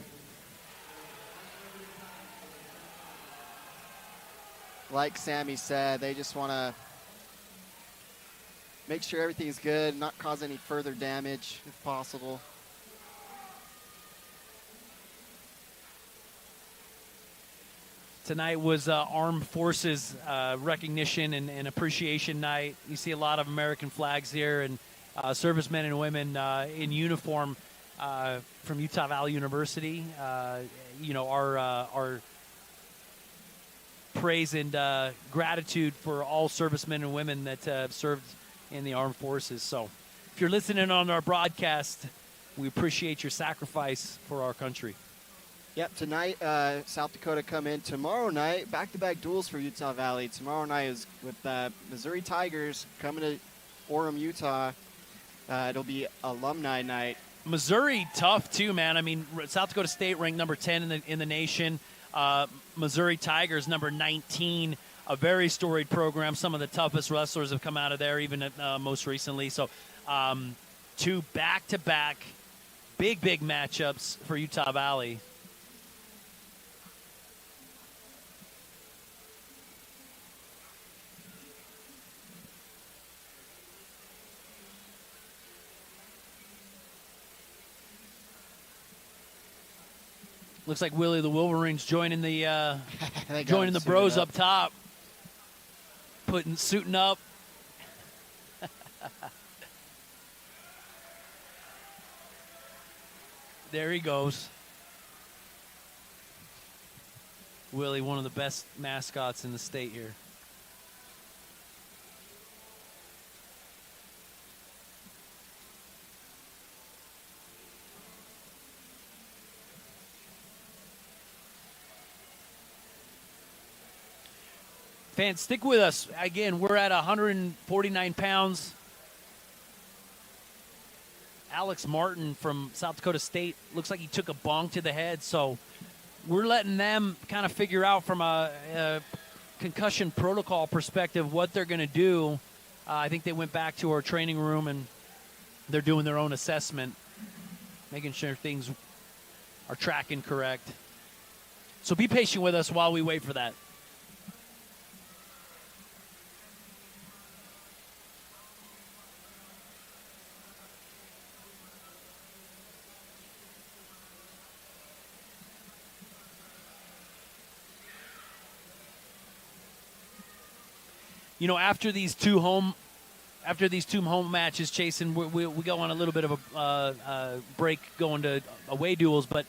Like Sammy said, they just want to make sure everything's good, not cause any further damage if possible. Tonight was Armed Forces recognition and appreciation night. You see a lot of American flags here and servicemen and women in uniform from Utah Valley University. You know, our praise and gratitude for all servicemen and women that have served in the armed forces. So if you're listening on our broadcast, we appreciate your sacrifice for our country. Yep, tonight South Dakota come in. Tomorrow night, back-to-back duels for Utah Valley. Tomorrow night is with Missouri Tigers coming to Orem, Utah. It'll be alumni night. Missouri, tough too, man. I mean, South Dakota State ranked number 10 in the nation. Missouri Tigers, number 19, a very storied program. Some of the toughest wrestlers have come out of there, even most recently. So 2 back-to-back big matchups for Utah Valley. Looks like Willie the Wolverines joining the bros up top, suiting up. There he goes. Willie, one of the best mascots in the state here. Fans, stick with us. Again, we're at 149 pounds. Alex Martin from South Dakota State looks like he took a bong to the head, so we're letting them kind of figure out from a concussion protocol perspective what they're going to do. I think they went back to our training room, and they're doing their own assessment, making sure things are tracking correct. So be patient with us while we wait for that. You know, after these two home matches, Chasen, we go on a little bit of a break going to away duels. But,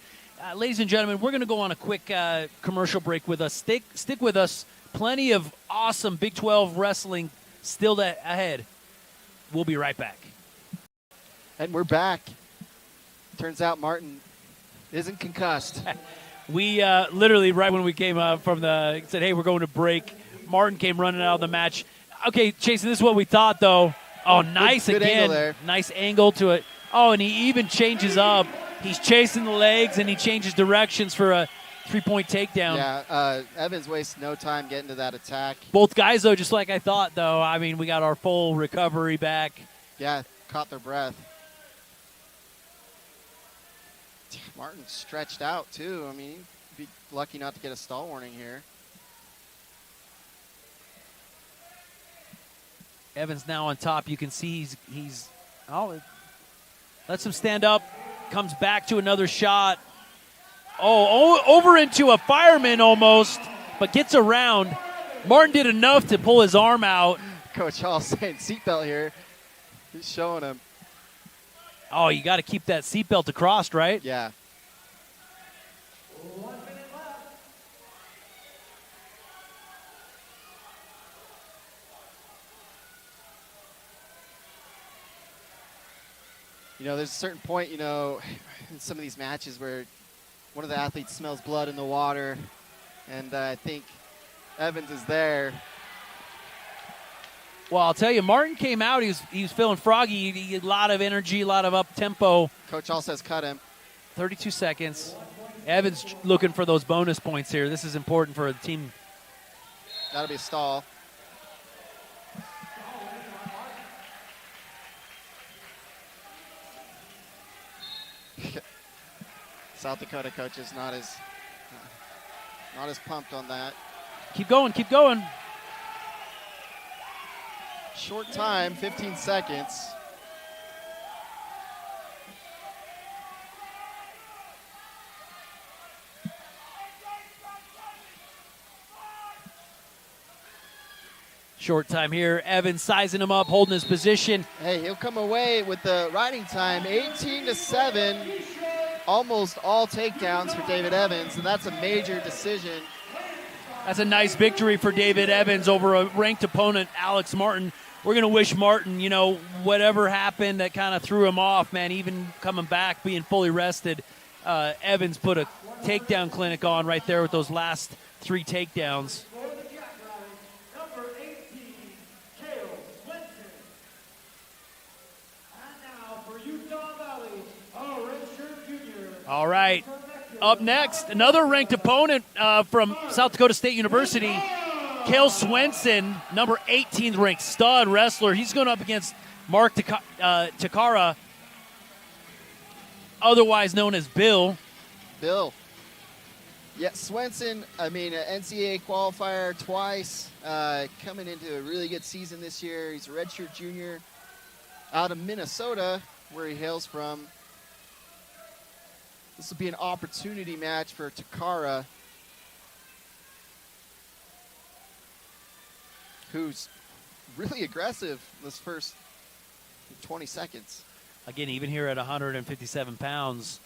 ladies and gentlemen, we're going to go on a quick commercial break with us. Stick with us. Plenty of awesome Big 12 wrestling still ahead. We'll be right back. And we're back. Turns out Martin isn't concussed. We literally, right when we came from said, hey, we're going to break, Martin came running out of the match. Okay, Chasen, this is what we thought, though. Oh, nice good again. Angle there. Nice angle to it. Oh, and he even changes up. He's chasing the legs, and he changes directions for a three-point takedown. Yeah, Evans wastes no time getting to that attack. Both guys, though, just like I thought, though. I mean, we got our full recovery back. Yeah, caught their breath. Martin stretched out, too. I mean, he'd be lucky not to get a stall warning here. Evans now on top. You can see he's lets him stand up, comes back to another shot. Oh, over into a fireman almost, but gets around. Martin did enough to pull his arm out. Coach Hall saying seatbelt here. He's showing him. Oh, you got to keep that seatbelt across, right? Yeah. You know, there's a certain point, you know, in some of these matches where one of the athletes smells blood in the water, and I think Evans is there. Well, I'll tell you, Martin came out. He was feeling froggy. He had a lot of energy, a lot of up-tempo. Coach Hall says cut him. 32 seconds. Evans looking for those bonus points here. This is important for the team. That'll be a stall. South Dakota coach is not as pumped on that. Keep going, keep going. Short time, 15 seconds. Short time here. Evans sizing him up, holding his position. Hey, he'll come away with the riding time, 18-7. Almost all takedowns for David Evans, and that's a major decision. That's a nice victory for David Evans over a ranked opponent, Alex Martin. We're going to wish Martin, you know, whatever happened that kind of threw him off, man, even coming back, being fully rested, Evans put a takedown clinic on right there with those last 3 takedowns. For the Jackrabbits, number 18, Swenson. And now for Utah Valley, a redshirt junior. All right. Up next, another ranked opponent from South Dakota State University, Cale Swenson, number 18th ranked stud wrestler. He's going up against Mark Takara, otherwise known as Bill. Bill. Yeah, Swenson, I mean, an NCAA qualifier twice, coming into a really good season this year. He's a redshirt junior out of Minnesota, where he hails from. This will be an opportunity match for Takara, who's really aggressive this first 20 seconds. Again, even here at 157 pounds,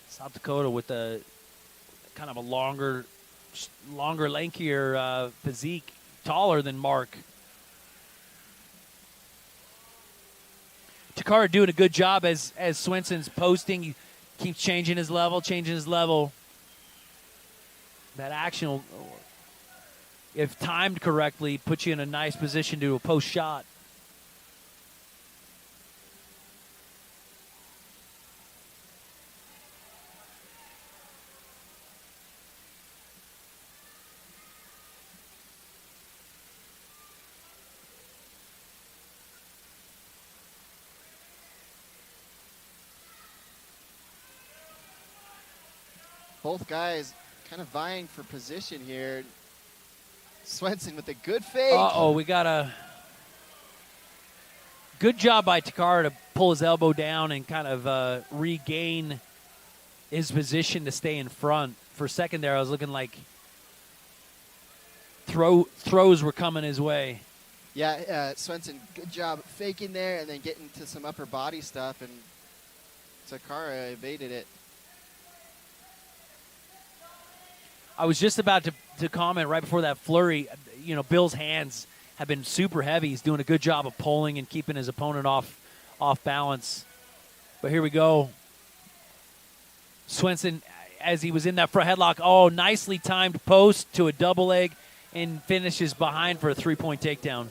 South Dakota with a kind of a longer, lankier physique, taller than Mark. Takara doing a good job as Swenson's posting. He keeps changing his level. That action will, if timed correctly, put you in a nice position to do a post shot. Both guys kind of vying for position here. Swenson with a good fake. Uh-oh, we got a good job by Takara to pull his elbow down and kind of regain his position to stay in front. For a second there, I was looking like throws were coming his way. Yeah, Swenson, good job faking there and then getting to some upper body stuff, and Takara evaded it. I was just about to comment right before that flurry. You know, Bill's hands have been super heavy. He's doing a good job of pulling and keeping his opponent off balance. But here we go. Swenson, as he was in that front headlock, nicely timed post to a double leg and finishes behind for a three-point takedown.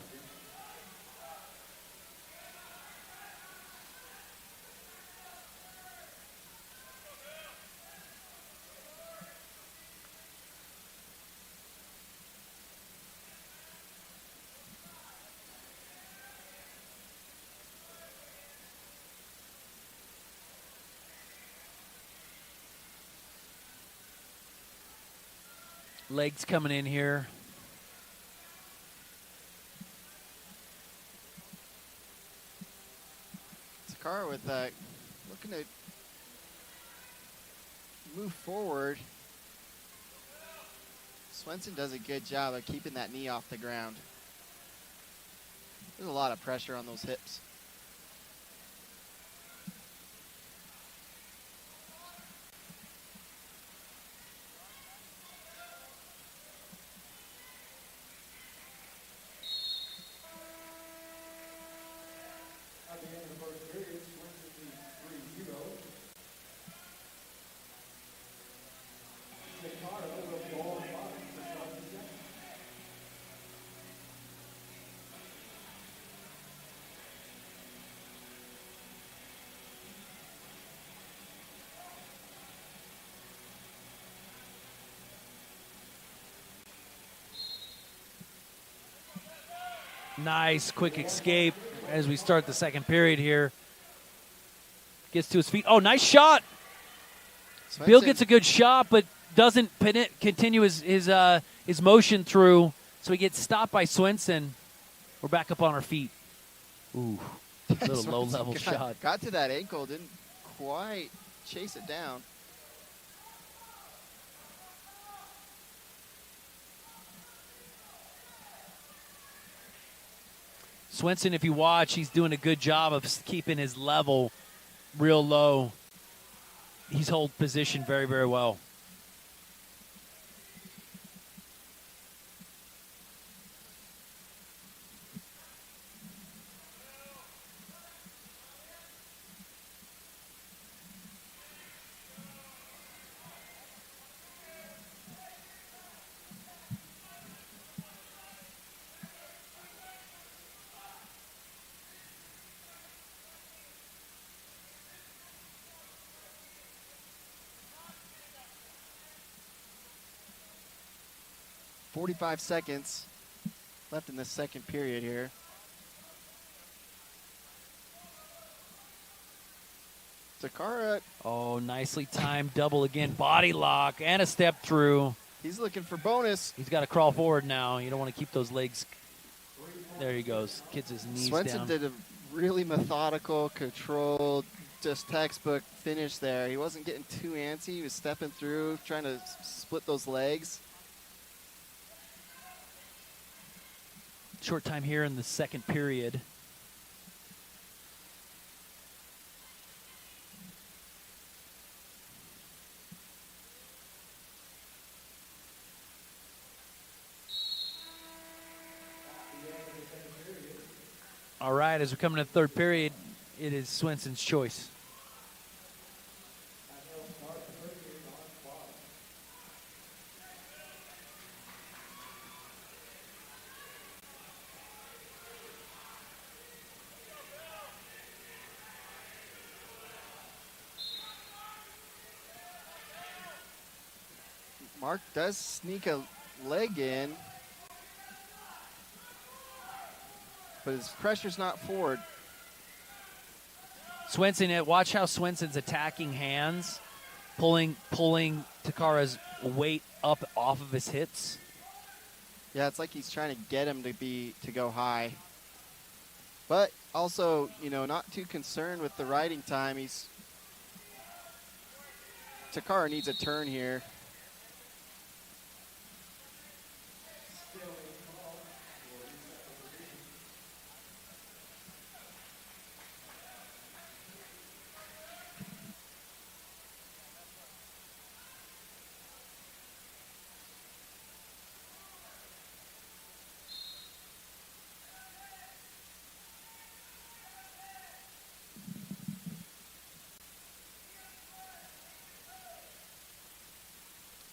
Legs coming in here. Takara with looking to move forward. Swenson does a good job of keeping that knee off the ground. There's a lot of pressure on those hips. Nice quick escape as we start the second period here. Gets to his feet. Oh, nice shot. Swenson. Bill gets a good shot, but doesn't continue his motion through, so he gets stopped by Swenson. We're back up on our feet. Ooh, little low-level shot. Got to that ankle, didn't quite chase it down. Swenson, if you watch, he's doing a good job of keeping his level real low. He's holding position very, very well. 45 seconds left in this second period here. Takara. Oh, nicely timed double again. Body lock and a step through. He's looking for bonus. He's got to crawl forward now. You don't want to keep those legs. There he goes. Gets his knees Swenson down. did a really methodical, controlled, just textbook finish there. He wasn't getting too antsy. He was stepping through, trying to split those legs. Short time here in the second period. All right, as we come into the third period, it is Swenson's choice. Mark does sneak a leg in, but his pressure's not forward. Swenson, watch how Swenson's attacking hands, pulling Takara's weight up off of his hips. Yeah, it's like he's trying to get him to go high. But also, not too concerned with the riding time. Takara needs a turn here.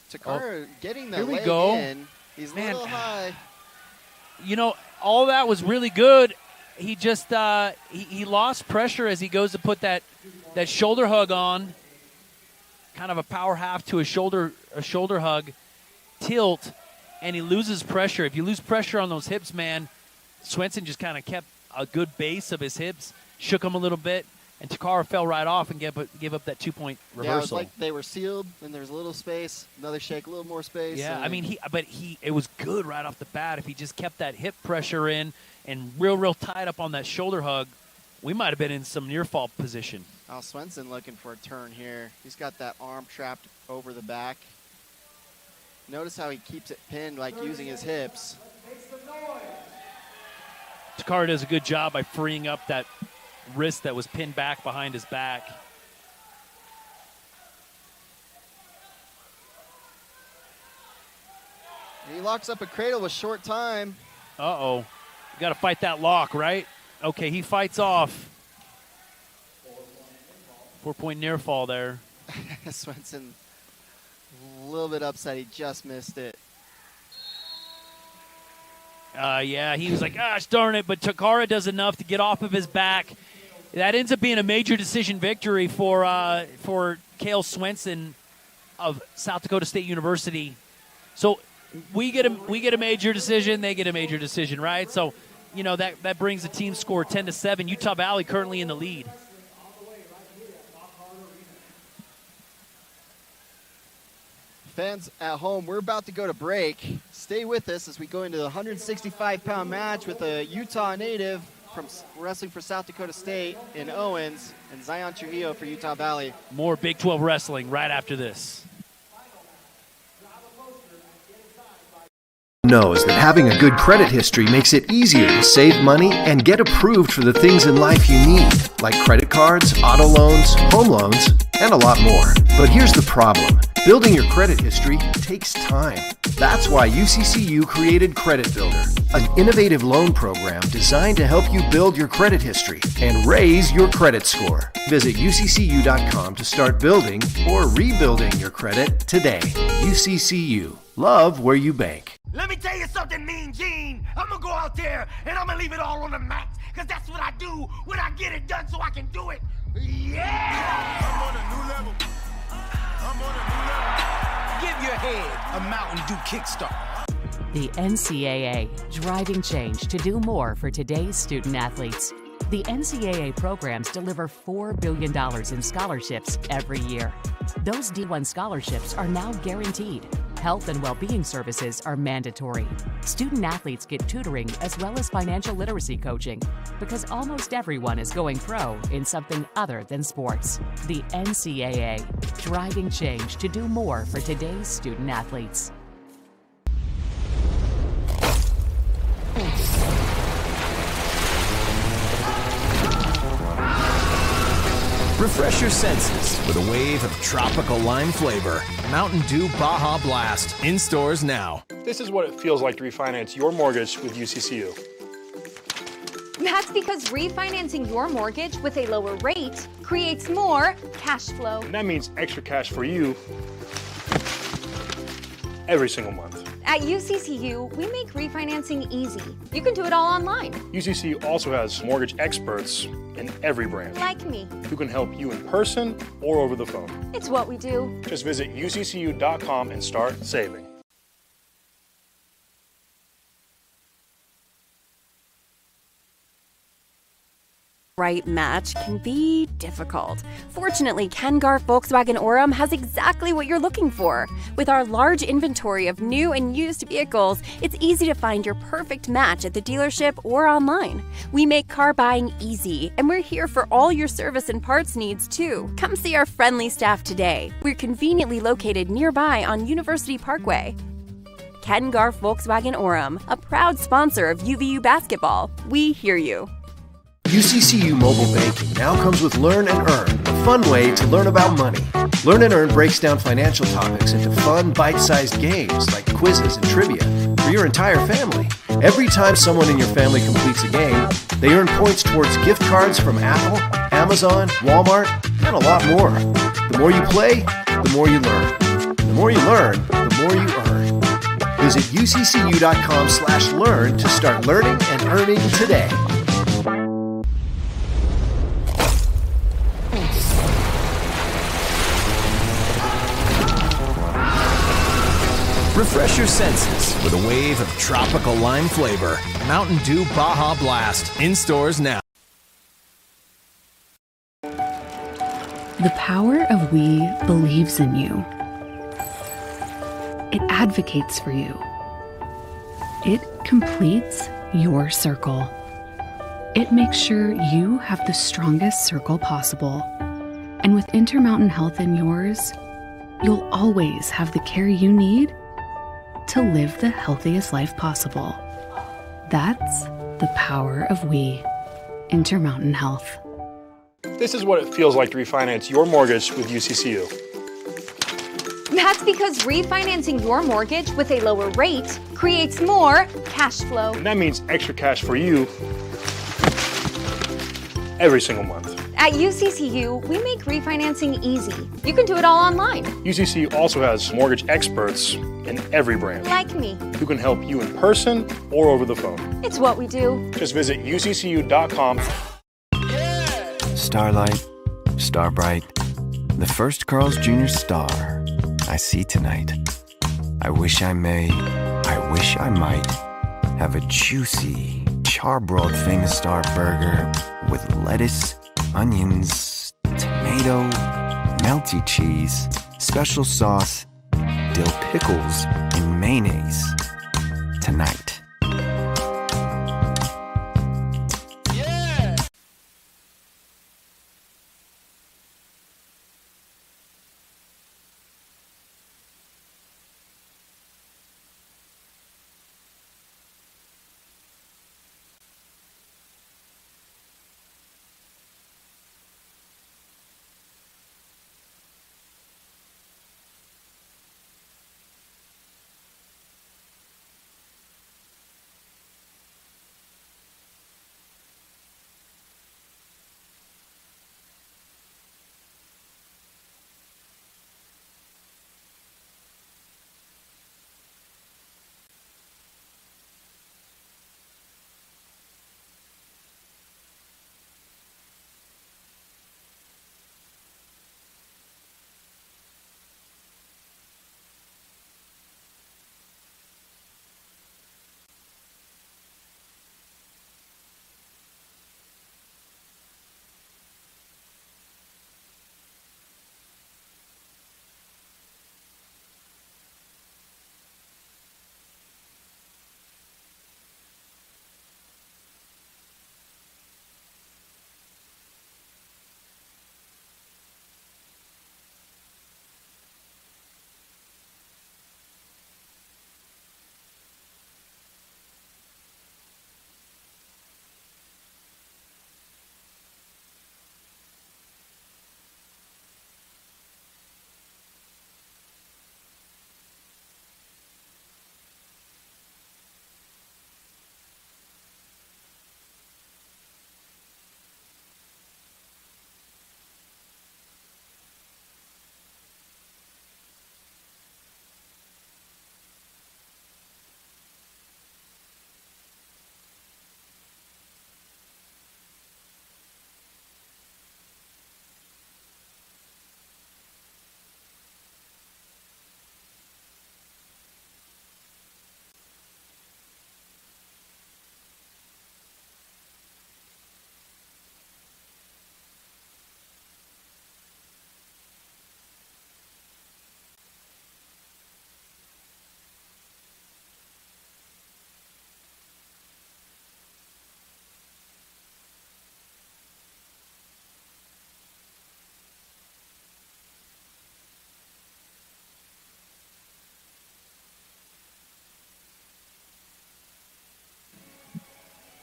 Takara getting the leg in. He's a little high. All that was really good. He just he lost pressure as he goes to put that shoulder hug on. Kind of a power half to a shoulder hug tilt, and he loses pressure. If you lose pressure on those hips, man, Swenson just kind of kept a good base of his hips, shook him a little bit, and Takara fell right off and gave up that 2-point reversal. Yeah, it was like they were sealed, and there was a little space, another shake, a little more space. Yeah, I mean, it was good right off the bat. If he just kept that hip pressure in and real tight up on that shoulder hug, we might have been in some near-fall position. Oh, Swenson looking for a turn here. He's got that arm trapped over the back. Notice how he keeps it pinned, like using his hips. Takara does a good job by freeing up that wrist that was pinned back behind his back. He locks up a cradle with short time. Uh-oh. You got to fight that lock, right? Okay, he fights off. 4-point near fall there. Swenson a little bit upset. He just missed it. Yeah, he was like, gosh, darn it. But Takara does enough to get off of his back. That ends up being a major decision victory for Cale Swenson of South Dakota State University. So we get a major decision, they get a major decision, right? So, that brings the team score 10-7. Utah Valley currently in the lead. Fans at home, we're about to go to break. Stay with us as we go into the 165-pound match with a Utah native from wrestling for South Dakota State in Owens and Zion Trujillo for Utah Valley. More Big 12 wrestling right after this. Knows that having a good credit history makes it easier to save money and get approved for the things in life you need, like credit cards, auto loans, home loans, and a lot more. But here's the problem. Building your credit history takes time. That's why UCCU created Credit Builder, an innovative loan program designed to help you build your credit history and raise your credit score. Visit UCCU.com to start building or rebuilding your credit today. UCCU. Love where you bank. Let me tell you something, Mean Gene. I'm gonna go out there and I'm gonna leave it all on the mat. Cause that's what I do when I get it done so I can do it. Yeah! I'm on a new level. I'm on a new level. Give your head a Mountain Dew kickstart. The NCAA, driving change to do more for today's student athletes. The NCAA programs deliver $4 billion in scholarships every year. Those D1 scholarships are now guaranteed. Health and well-being services are mandatory. Student athletes get tutoring as well as financial literacy coaching because almost everyone is going pro in something other than sports. The NCAA, driving change to do more for today's student athletes. Refresh your senses with a wave of tropical lime flavor. Mountain Dew Baja Blast. In stores now. This is what it feels like to refinance your mortgage with UCCU. That's because refinancing your mortgage with a lower rate creates more cash flow. And that means extra cash for you every single month. At UCCU, we make refinancing easy. You can do it all online. UCCU also has mortgage experts in every branch. Like me. Who can help you in person or over the phone. It's what we do. Just visit uccu.com and start saving. Right match can be difficult. Fortunately, Kengar Volkswagen Orem has exactly what you're looking for. With our large inventory of new and used vehicles, it's easy to find your perfect match at the dealership or online. We make car buying easy, and we're here for all your service and parts needs too. Come see our friendly staff today. We're conveniently located nearby on University Parkway. Kengar Volkswagen Orem, a proud sponsor of UVU basketball. We hear you. UCCU Mobile Banking now comes with Learn and Earn, a fun way to learn about money. Learn and Earn breaks down financial topics into fun, bite-sized games like quizzes and trivia for your entire family. Every time someone in your family completes a game, they earn points towards gift cards from Apple, Amazon, Walmart, and a lot more. The more you play, the more you learn. The more you learn, the more you earn. Visit uccu.com/learn to start learning and earning today. Refresh your senses with a wave of tropical lime flavor. Mountain Dew Baja Blast. In stores now. The power of we believes in you. It advocates for you. It completes your circle. It makes sure you have the strongest circle possible. And with Intermountain Health in yours, you'll always have the care you need to live the healthiest life possible. That's the power of we, Intermountain Health. This is what it feels like to refinance your mortgage with UCCU. That's because refinancing your mortgage with a lower rate creates more cash flow. And that means extra cash for you every single month. At UCCU, we make refinancing easy. You can do it all online. UCCU also has mortgage experts in every branch. Like me. Who can help you in person or over the phone. It's what we do. Just visit uccu.com. Starlight, Starbright, the first Carl's Jr. star I see tonight. I wish I may, I wish I might have a juicy, charbroiled famous star burger with lettuce, onions, tomato, melty cheese, special sauce, dill pickles, and mayonnaise tonight.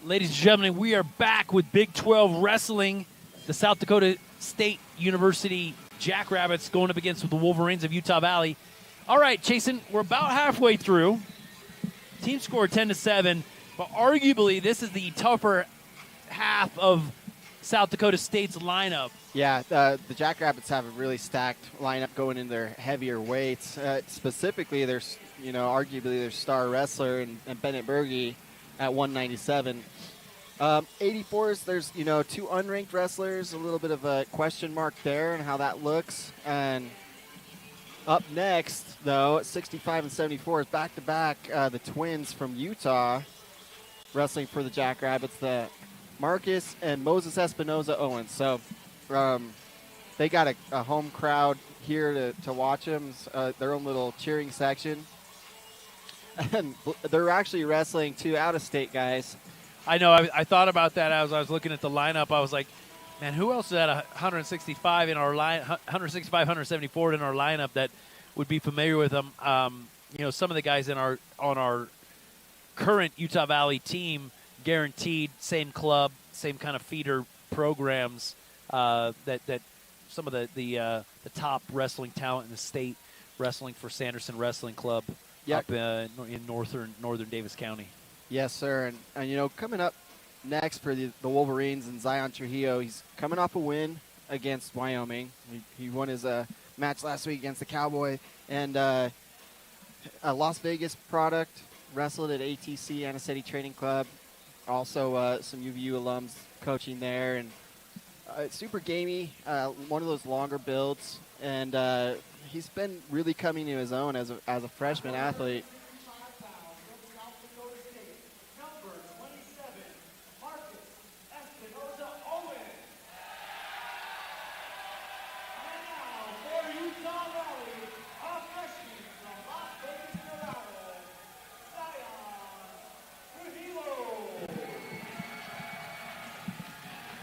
Ladies and gentlemen, we are back with Big 12 Wrestling. The South Dakota State University Jackrabbits going up against the Wolverines of Utah Valley. All right, Jason, we're about halfway through. Team score 10-7, but arguably this is the tougher half of South Dakota State's lineup. Yeah, the Jackrabbits have a really stacked lineup going in their heavier weights. Specifically, there's arguably their star wrestler and Bennett Bergie at 197. 84s, there's 2 unranked wrestlers, a little bit of a question mark there and how that looks. And up next, though, at 65 and 74 is back-to-back the twins from Utah wrestling for the Jackrabbits, the Marcus and Moses Espinoza Owens. So they got a home crowd here to watch them, their own little cheering section. And they're actually wrestling 2 out-of-state guys. I know. I thought about that as I was looking at the lineup. I was like, man, who else is at 165 in our line, 165, 174 in our lineup that would be familiar with them? Some of the guys on our current Utah Valley team, guaranteed same club, same kind of feeder programs. That some of the top wrestling talent in the state wrestling for Sanderson Wrestling Club up in northern Davis County. Yes, sir. And coming up next for the Wolverines and Zion Trujillo, he's coming off a win against Wyoming. He won his match last week against the Cowboy. And a Las Vegas product, wrestled at ATC, Anacetti Training Club. Also some UVU alums coaching there. And super gamey, one of those longer builds. And he's been really coming to his own as a freshman athlete.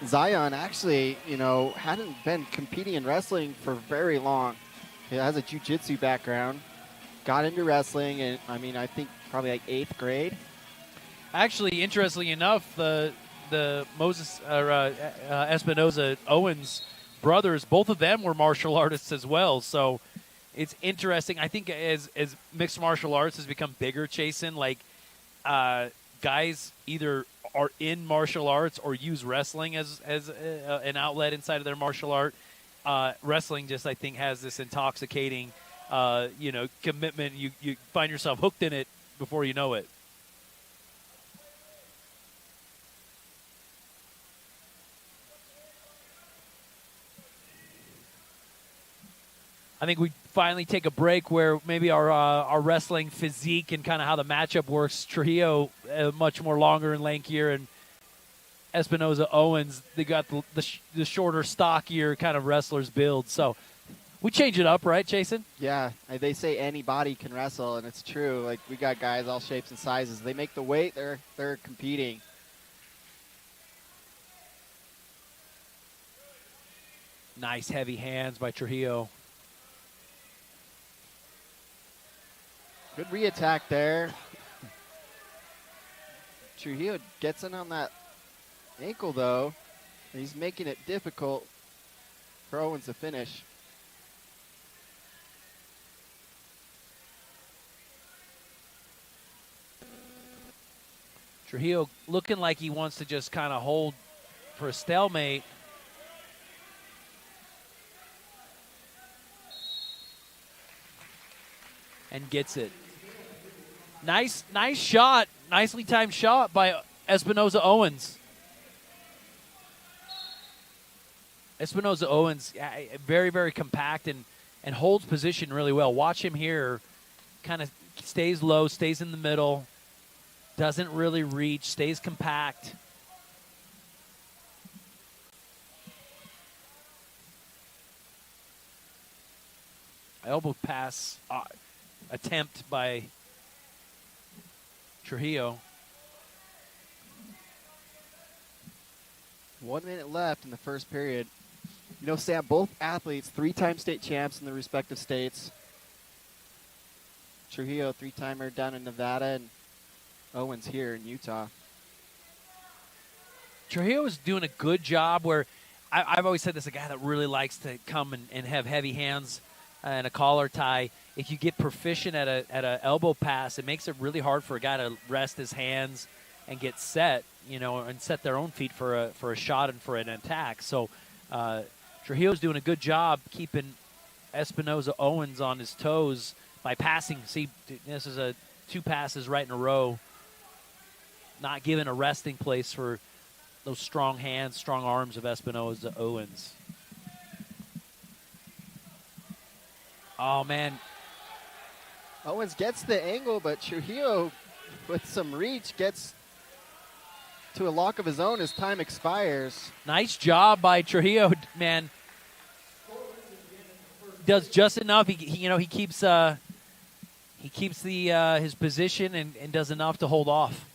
Zion actually, hadn't been competing in wrestling for very long. He has a jiu-jitsu background, got into wrestling, and I think probably like 8th grade. Actually, interestingly enough, the Moses Espinoza Owens brothers, both of them were martial artists as well. So it's interesting. I think as mixed martial arts has become bigger, Chasen, like guys either are in martial arts or use wrestling as an outlet inside of their martial art. Wrestling just, I think, has this intoxicating, commitment. You find yourself hooked in it before you know it. I think we finally take a break where maybe our wrestling physique and kind of how the matchup works. Trujillo, much more longer and lankier, and Espinoza Owens, they got the shorter, stockier kind of wrestlers build. So we change it up, right, Jason? Yeah, they say anybody can wrestle, and it's true. Like, we got guys all shapes and sizes. They make the weight, they're competing. Nice heavy hands by Trujillo. Good re-attack there. Trujillo gets in on that ankle, though. And he's making it difficult for Owens to finish. Trujillo looking like he wants to just kind of hold for a stalemate. And gets it. Nice shot. Nicely timed shot by Espinoza Owens. Espinoza Owens, very, very compact and holds position really well. Watch him here. Kind of stays low, stays in the middle. Doesn't really reach, stays compact. Elbow pass attempt by Trujillo. 1 minute left in the first period. Sam, both athletes, 3-time state champs in their respective states. Trujillo, 3-timer down in Nevada, and Owens here in Utah. Trujillo is doing a good job where I've always said this, a guy that really likes to come and have heavy hands and a collar tie. If you get proficient at a elbow pass, it makes it really hard for a guy to rest his hands and get set, and set their own feet for a shot and for an attack. So Trujillo's doing a good job keeping Espinoza Owens on his toes by passing. See, this is 2 passes right in a row, not giving a resting place for those strong hands, strong arms of Espinoza Owens. Oh, man. Owens gets the angle, but Trujillo, with some reach, gets to a lock of his own as time expires. Nice job by Trujillo, man. Does just enough. He keeps his position and does enough to hold off.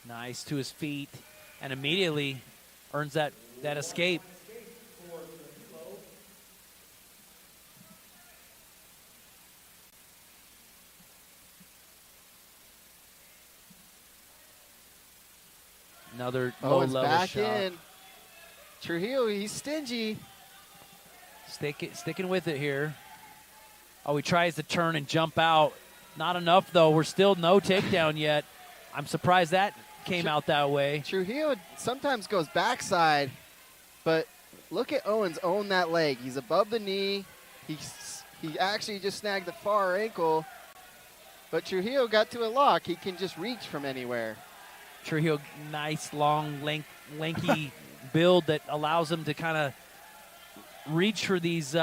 Nice to his feet, and immediately earns that escape. Another low-level back shot. in. Trujillo, he's stingy. Sticking with it here. Oh, he tries to turn and jump out. Not enough, though. We're still no takedown yet. I'm surprised that came out that way. Trujillo sometimes goes backside, but look at Owens own that leg. He's above the knee. He actually just snagged the far ankle, but Trujillo got to a lock. He can just reach from anywhere. Trujillo, nice, long, lanky build that allows him to kind of reach for these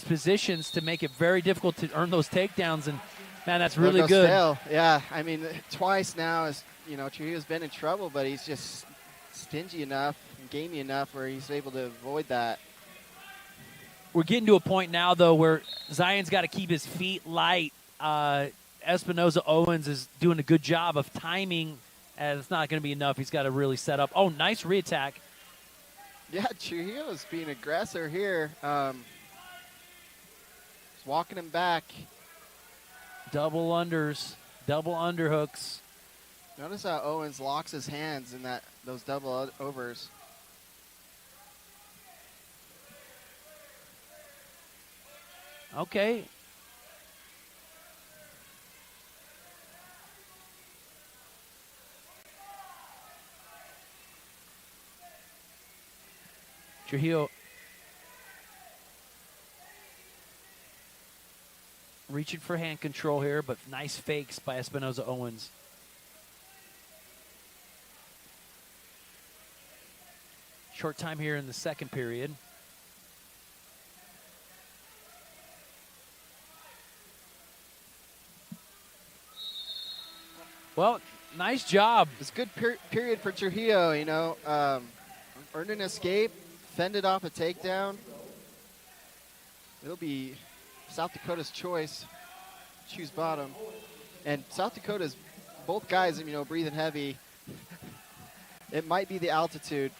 positions to make it very difficult to earn those takedowns. And, man, that's really good. Fail. Yeah, I mean, twice now is, Trujillo's been in trouble, but he's just stingy enough and gamey enough where he's able to avoid that. We're getting to a point now, though, where Zion's got to keep his feet light. Espinoza Owens is doing a good job of timing, and it's not going to be enough. He's got to really set up. Oh, nice reattack. Yeah, Trujillo's being aggressor here. He's walking him back. Double unders, double underhooks. Notice how Owens locks his hands in those double overs. Okay. Trujillo reaching for hand control here, but nice fakes by Espinoza Owens. Short time here in the second period. Well, nice job. It's a good period for Trujillo, earned an escape, fended off a takedown. It'll be South Dakota's choice. Choose bottom. And South Dakota's, both guys, breathing heavy. It might be the altitude.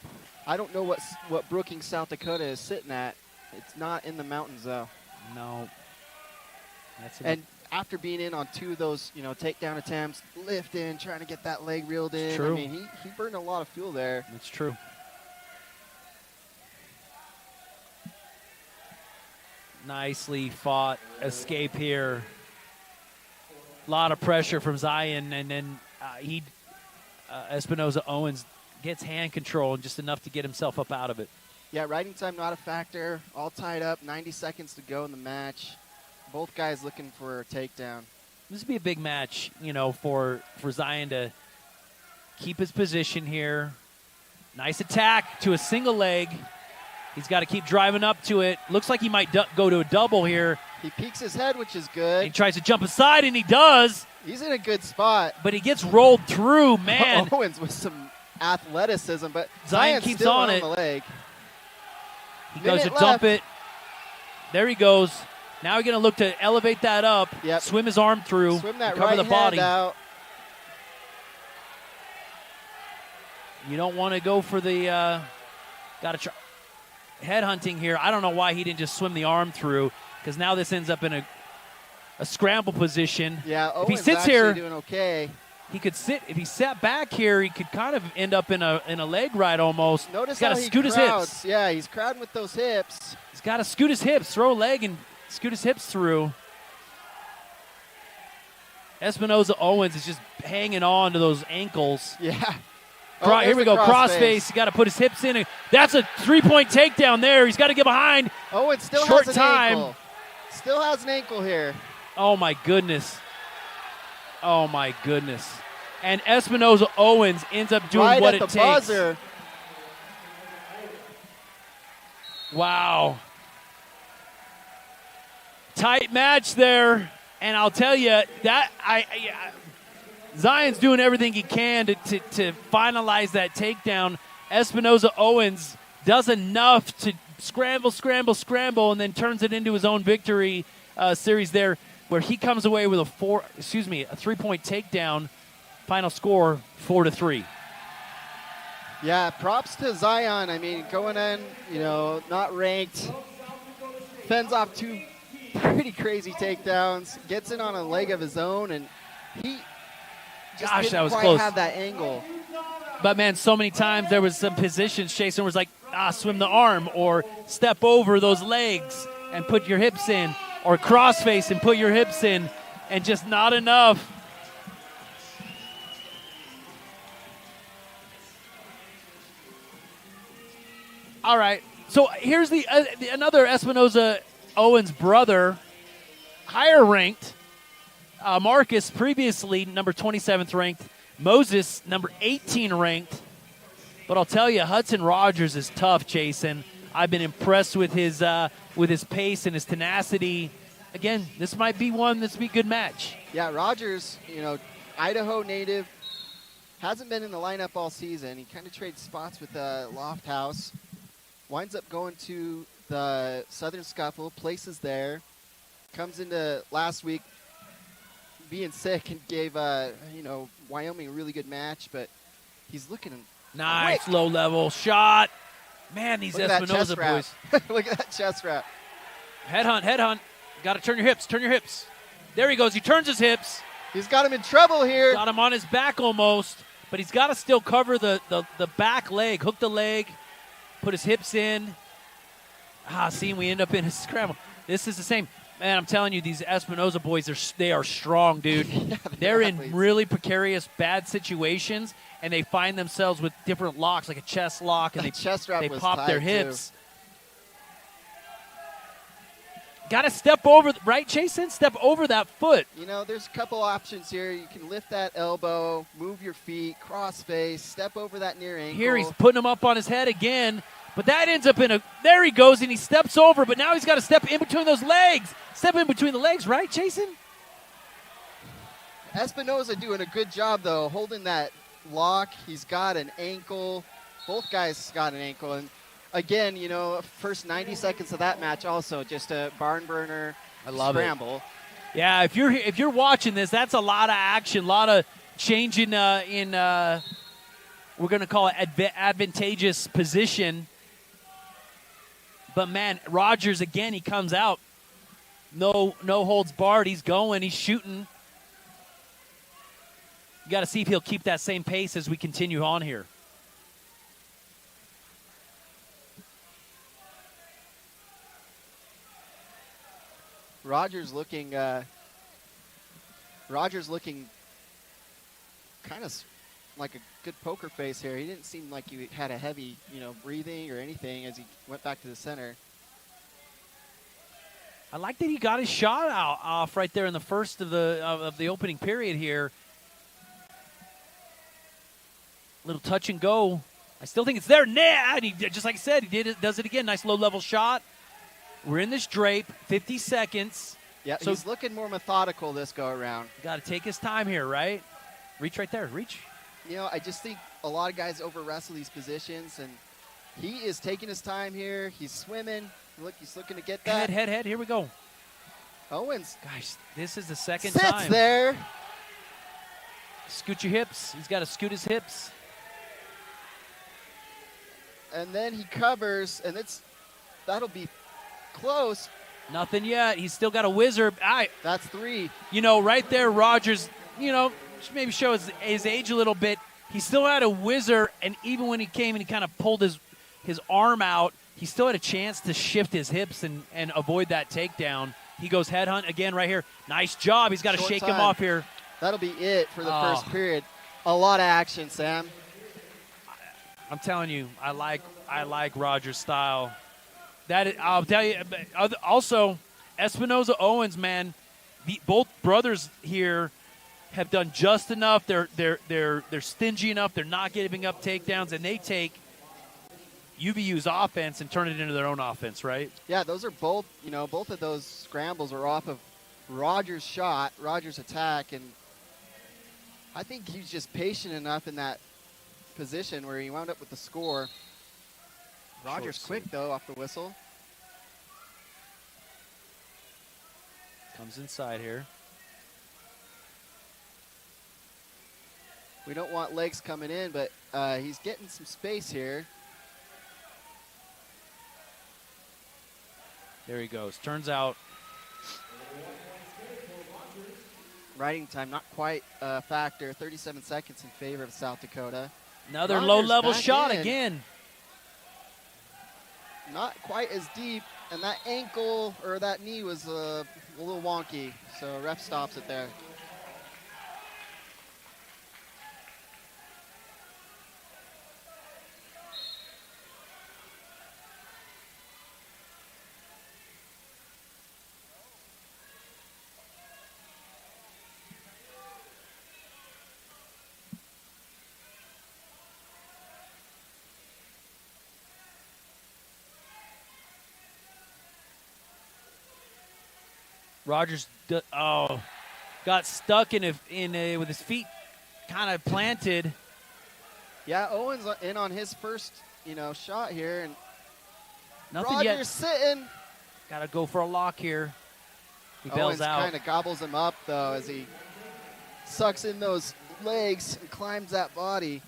I don't know what Brookings, South Dakota is sitting at. It's not in the mountains, though. No. And after being in on 2 of those, takedown attempts, lift in, trying to get that leg reeled in. True. I mean, he burned a lot of fuel there. That's true. Nicely fought escape here. A lot of pressure from Zion, and then Espinoza Owens gets hand control and just enough to get himself up out of it. Yeah, riding time not a factor. All tied up, 90 seconds to go in the match. Both guys looking for a takedown. This would be a big match, for Zion to keep his position here. Nice attack to a single leg. He's got to keep driving up to it. Looks like he might go to a double here. He peeks his head, which is good. He tries to jump aside, and he does. He's in a good spot. But he gets rolled through, man. Owens with some athleticism, but Zion keeps still on it. The leg. He goes to dump it. There he goes. Now he's going to look to elevate that up, swim his arm through, swim that cover right the body. Hand out. You don't want to go for the got to try head hunting here. I don't know why he didn't just swim the arm through, because now this ends up in a scramble position. Yeah, if he Owens sits actually here, doing okay. he could sit. If he sat back here, he could kind of end up in a leg ride almost. Notice he's got how to he scoot his crowds. hips. Yeah, he's crowding with those hips. He's got to scoot his hips, throw a leg, and scoot his hips through. Espinosa Owens is just hanging on to those ankles. Yeah. Here we go, crossface. You got to put his hips in. That's a 3-point takedown there. He's got to get behind. Owens still Short has an time. ankle. Still has an ankle here. Oh, my goodness. Oh, my goodness. And Espinosa Owens ends up doing right what at it the takes. Buzzer. Wow. Tight match there. And I'll tell you, that Zion's doing everything he can to finalize that takedown. Espinosa Owens does enough to scramble, and then turns it into his own victory series there, where he comes away with a 3-point takedown. Final score 4-3. Yeah, props to Zion. I mean, going in, not ranked, fends off 2 pretty crazy takedowns, gets in on a leg of his own, and he just didn't that was quite close. have that angle. But, man, so many times there was some positions Jason was like, swim the arm, or step over those legs and put your hips in, or crossface and put your hips in, and just not enough. All right, so here's another Espinosa Owens brother, higher ranked. Marcus, previously number 27th ranked. Moses, number 18 ranked. But I'll tell you, Hudson Rogers is tough, Jason. I've been impressed with his pace and his tenacity. Again, this might be a good match. Yeah, Rogers, Idaho native, hasn't been in the lineup all season. He kind of trades spots with Loft House. Winds up going to the Southern Scuffle, places there. Comes into last week being sick and gave Wyoming a really good match, but he's looking nice quick. Low level shot. Man, these Look at Espinosa that chest boys. wrap. Look at that chest wrap. Head hunt. Got to turn your hips. There he goes. He turns his hips. He's got him in trouble here. Got him on his back almost, but he's got to still cover the back leg, hook the leg, put his hips in. We end up in a scramble. This is the same. Man, I'm telling you, these Espinosa boys, they are strong, dude. Yeah, they're in really precarious, bad situations, and they find themselves with different locks, like a chest lock, and they pop their hips. Got to step over, right, Jason? Step over that foot. There's a couple options here. You can lift that elbow, move your feet, cross face, step over that near ankle. Here he's putting him up on his head again, but that ends up there he goes, and he steps over, but now he's got to step in between those legs. Step in between the legs, right, Jason? Espinosa doing a good job, though, holding that lock. He's got an ankle. Both guys got an ankle. And, again, first 90 seconds of that match also just a barn burner scramble. Yeah, if you're watching this, that's a lot of action, a lot of changing in we're going to call it advantageous position. But, man, Rogers, again, he comes out. No holds barred. He's going. He's shooting. You got to see if he'll keep that same pace as we continue on here. Rogers looking kind of like a good poker face here. He didn't seem like he had a heavy, breathing or anything as he went back to the center. I like that he got his shot off right there in the first of the opening period here. Little touch and go. I still think it's there. And he, just like I said, does it again. Nice low-level shot. We're in this drape, 50 seconds. Yeah, so he's looking more methodical this go-around. Got to take his time here, right? Reach right there. Reach. I just think a lot of guys over-wrestle these positions, and he is taking his time here. He's swimming. Look, he's looking to get that. Head. Here we go. Owens. Gosh, this is the second sits time. There. Scoot your hips. He's got to scoot his hips. and then he covers, and that'll be close. Nothing yet. He's still got a whizzer. That's 3. You know, right there, Rogers, you know, maybe show his age a little bit. He still had a whizzer, and even when he came and he kind of pulled his arm out, he still had a chance to shift his hips and avoid that takedown. He goes headhunt again right here. Nice job. He's got to shake him off here. That'll be it for the first period. A lot of action, Sam. I'm telling you, I like Rogers' style. I'll tell you. Also, Espinoza Owens, man, both brothers here have done just enough. They're stingy enough. They're not giving up takedowns, and they take UVU's offense and turn it into their own offense, right? Yeah, those are both. Both of those scrambles are off of Rogers' shot, Rogers' attack, and I think he's just patient enough in that position where he wound up with the score. Rogers quick, though, off the whistle. Comes inside here. We don't want legs coming in, but he's getting some space here. There he goes. Turns out. Riding time, not quite a factor. 37 seconds in favor of South Dakota. Another low-level shot again. Not quite as deep, and that ankle or that knee was a little wonky, so ref stops it there. Rogers, got stuck with his feet kind of planted. Yeah, Owens in on his first, shot here, and nothing Rogers yet. sitting. Got to go for a lock here. He bails Owens out. kind of gobbles him up though as he sucks in those legs and climbs that body.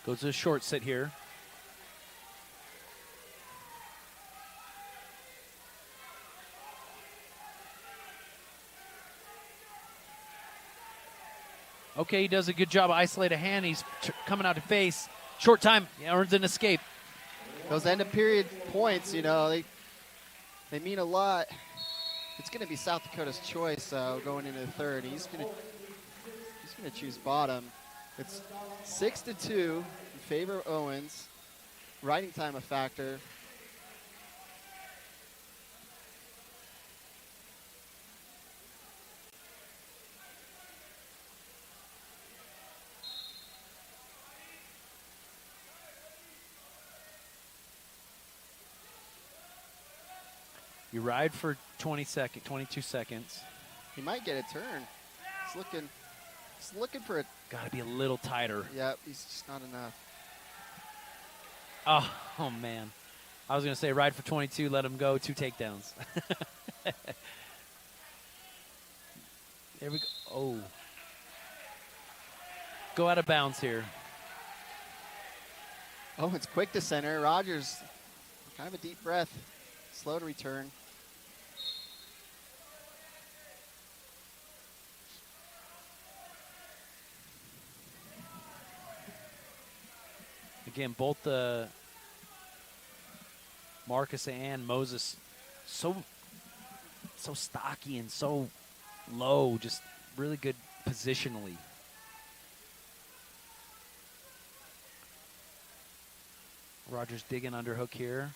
Goes to a short sit here. Okay, he does a good job of isolating a hand. He's coming out to face. Short time, earns an escape. Those end of period points, they mean a lot. It's going to be South Dakota's choice going into the third. He's going to choose bottom. It's 6-2 in favor of Owens. Riding time a factor. You ride for 22 seconds. He might get a turn. He's looking for it. Got to be a little tighter. Yeah, he's just not enough. Oh, man. I was going to say ride for 22, let him go, 2 takedowns. There we go. Oh. Go out of bounds here. Owens quick to center. Rogers, kind of a deep breath. Slow to return. Again, both Marcus and Moses so stocky and so low, just really good positionally. Rogers digging underhook here.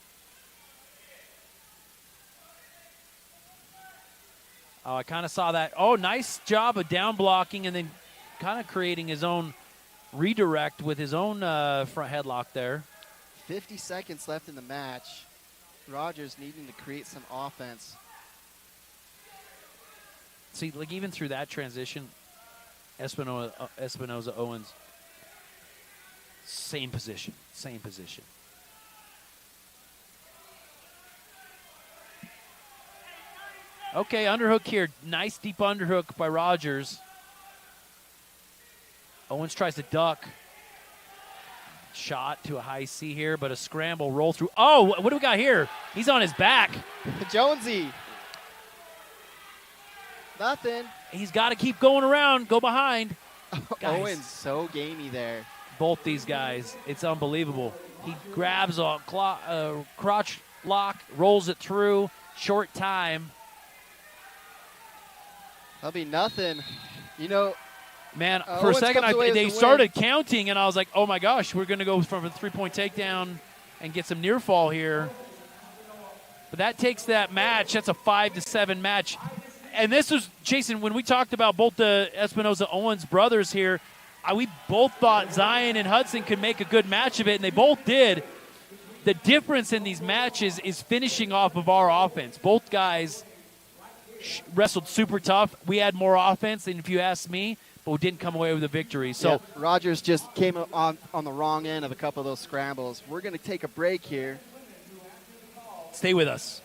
Oh, I kind of saw that. Oh, nice job of down blocking and then kind of creating his own redirect with his own front headlock there. 50 seconds left in the match. Rogers needing to create some offense. See, like even through that transition, Espinoza Owens. Same position. Okay, underhook here. Nice deep underhook by Rogers. Owens tries to duck. Shot to a high C here, but a scramble roll through. Oh, what do we got here? He's on his back. Jonesy. Nothing. He's got to keep going around, go behind. Owens so gamey there. Both these guys, it's unbelievable. He grabs a crotch lock, rolls it through, short time. That'll be nothing. You know, man, for a second, they started counting, and I was like, oh, my gosh, we're going to go from a three-point takedown and get some near fall here. But that takes that match. That's a 5-7 match. And this was, Jason, when we talked about both the Espinoza-Owens brothers here, we both thought Zion and Hudson could make a good match of it, and they both did. The difference in these matches is finishing off of our offense. Both guys wrestled super tough. We had more offense than if you ask me, but we didn't come away with a victory. So yeah, Rogers just came on the wrong end of a couple of those scrambles. We're going to take a break here. Stay with us.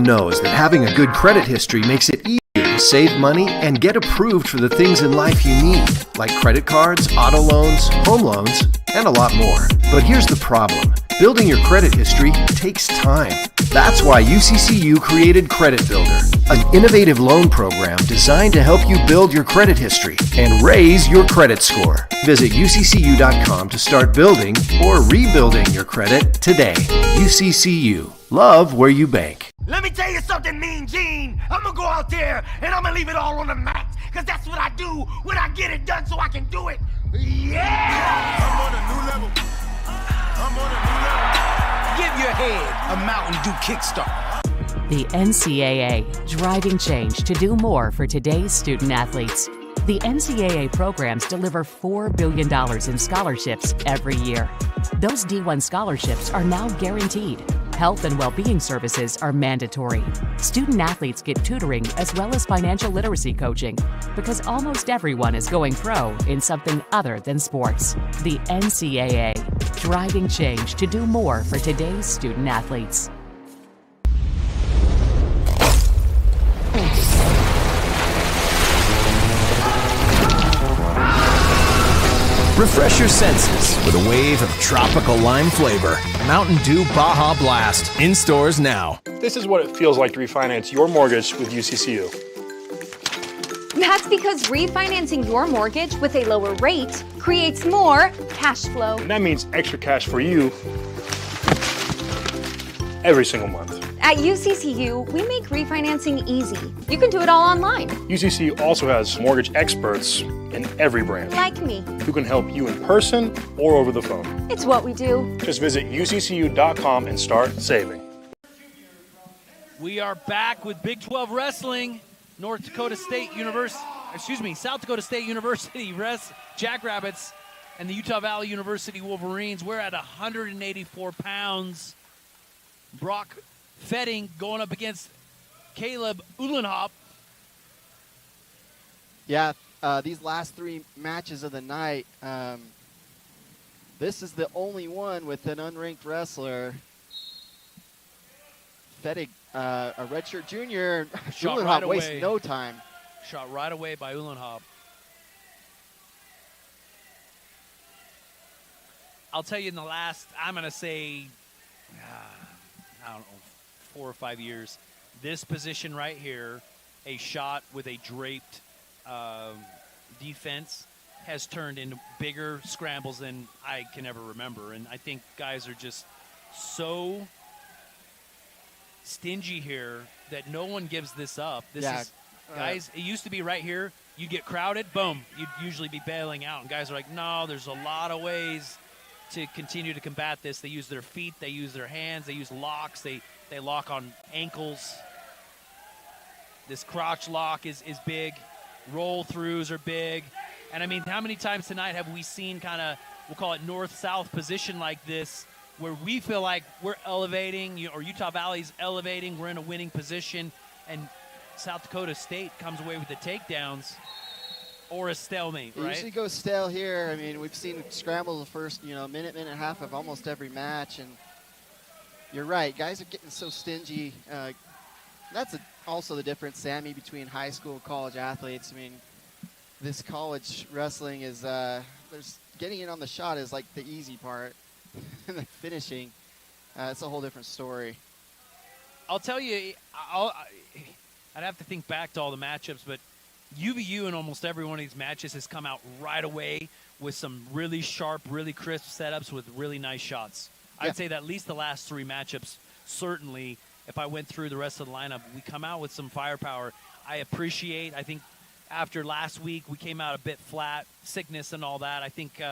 Knows that having a good credit history makes it easier to save money and get approved for the things in life you need, like credit cards, auto loans, home loans, and a lot more. But here's the problem. Building your credit history takes time. That's why UCCU created Credit Builder, an innovative loan program designed to help you build your credit history and raise your credit score. Visit UCCU.com to start building or rebuilding your credit today. UCCU. Love where you bank. Let me tell you something, Mean Gene. I'm gonna go out there and I'm gonna leave it all on the mat. Cause that's what I do when I get it done so I can do it. Yeah! I'm on a new level. Give your head a Mountain Dew kickstart. The NCAA, driving change to do more for today's student athletes. The NCAA programs deliver $4 billion in scholarships every year. Those D1 scholarships are now guaranteed. Health and well-being services are mandatory. Student athletes get tutoring as well as financial literacy coaching because almost everyone is going pro in something other than sports. The NCAA, driving change to do more for today's student athletes. Refresh your senses with a wave of tropical lime flavor. Mountain Dew Baja Blast. In stores now. This is what it feels like to refinance your mortgage with UCCU. That's because refinancing your mortgage with a lower rate creates more cash flow. And that means extra cash for you every single month. At UCCU, we make refinancing easy. You can do it all online. UCCU also has mortgage experts in every branch. Like me. Who can help you in person or over the phone. It's what we do. Just visit UCCU.com and start saving. We are back with Big 12 Wrestling. South Dakota State University Jackrabbits and the Utah Valley University Wolverines. We're at 184 pounds. Brock Fetting going up against Caleb Ulenhop. Yeah, these last three matches of the night, this is the only one with an unranked wrestler. Fetting, a redshirt junior. Shot Ulenhop right away. wastes no time. Shot right away by Ulenhop. I'll tell you in the last, I'm going to say, I don't know, 4 or 5 years, this position right here, a shot with a draped defense has turned into bigger scrambles than I can ever remember. And I think guys are just so stingy here that no one gives this up. This is, guys, it used to be right here. You get crowded, boom, you'd usually be bailing out. And guys are like, no, there's a lot of ways to continue to combat this. They use their feet, they use their hands, they use locks, they lock on ankles. This crotch lock is big. Roll-throughs are big. And, I mean, how many times tonight have we seen kind of, we'll call it north-south position like this where we feel like we're elevating, or Utah Valley's elevating, we're in a winning position, and South Dakota State comes away with the takedowns. or a stalemate, It right? usually goes stale here. I mean, we've seen scrambles the first, minute and a half of almost every match, and you're right. Guys are getting so stingy. That's also the difference, Sammy, between high school and college athletes. I mean, this college wrestling is there's getting in on the shot is like the easy part, and the finishing, it's a whole different story. I'll tell you, I'd have to think back to all the matchups, but UVU in almost every one of these matches has come out right away with some really sharp, really crisp setups with really nice shots. Yeah. I'd say that at least the last 3 matchups, certainly, if I went through the rest of the lineup, we come out with some firepower. I think after last week, we came out a bit flat, sickness and all that. I think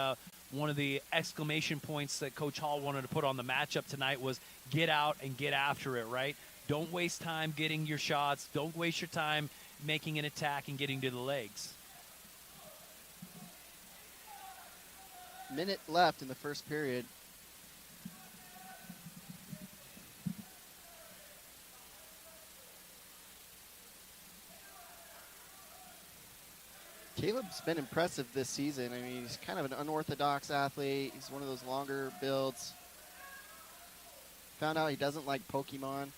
one of the exclamation points that Coach Hall wanted to put on the matchup tonight was get out and get after it, right? Don't waste time getting your shots. Don't waste your time making an attack and getting to the legs. Minute left in the first period. Caleb's been impressive this season. I mean, he's kind of an unorthodox athlete. He's one of those longer builds. Found out he doesn't like Pokemon.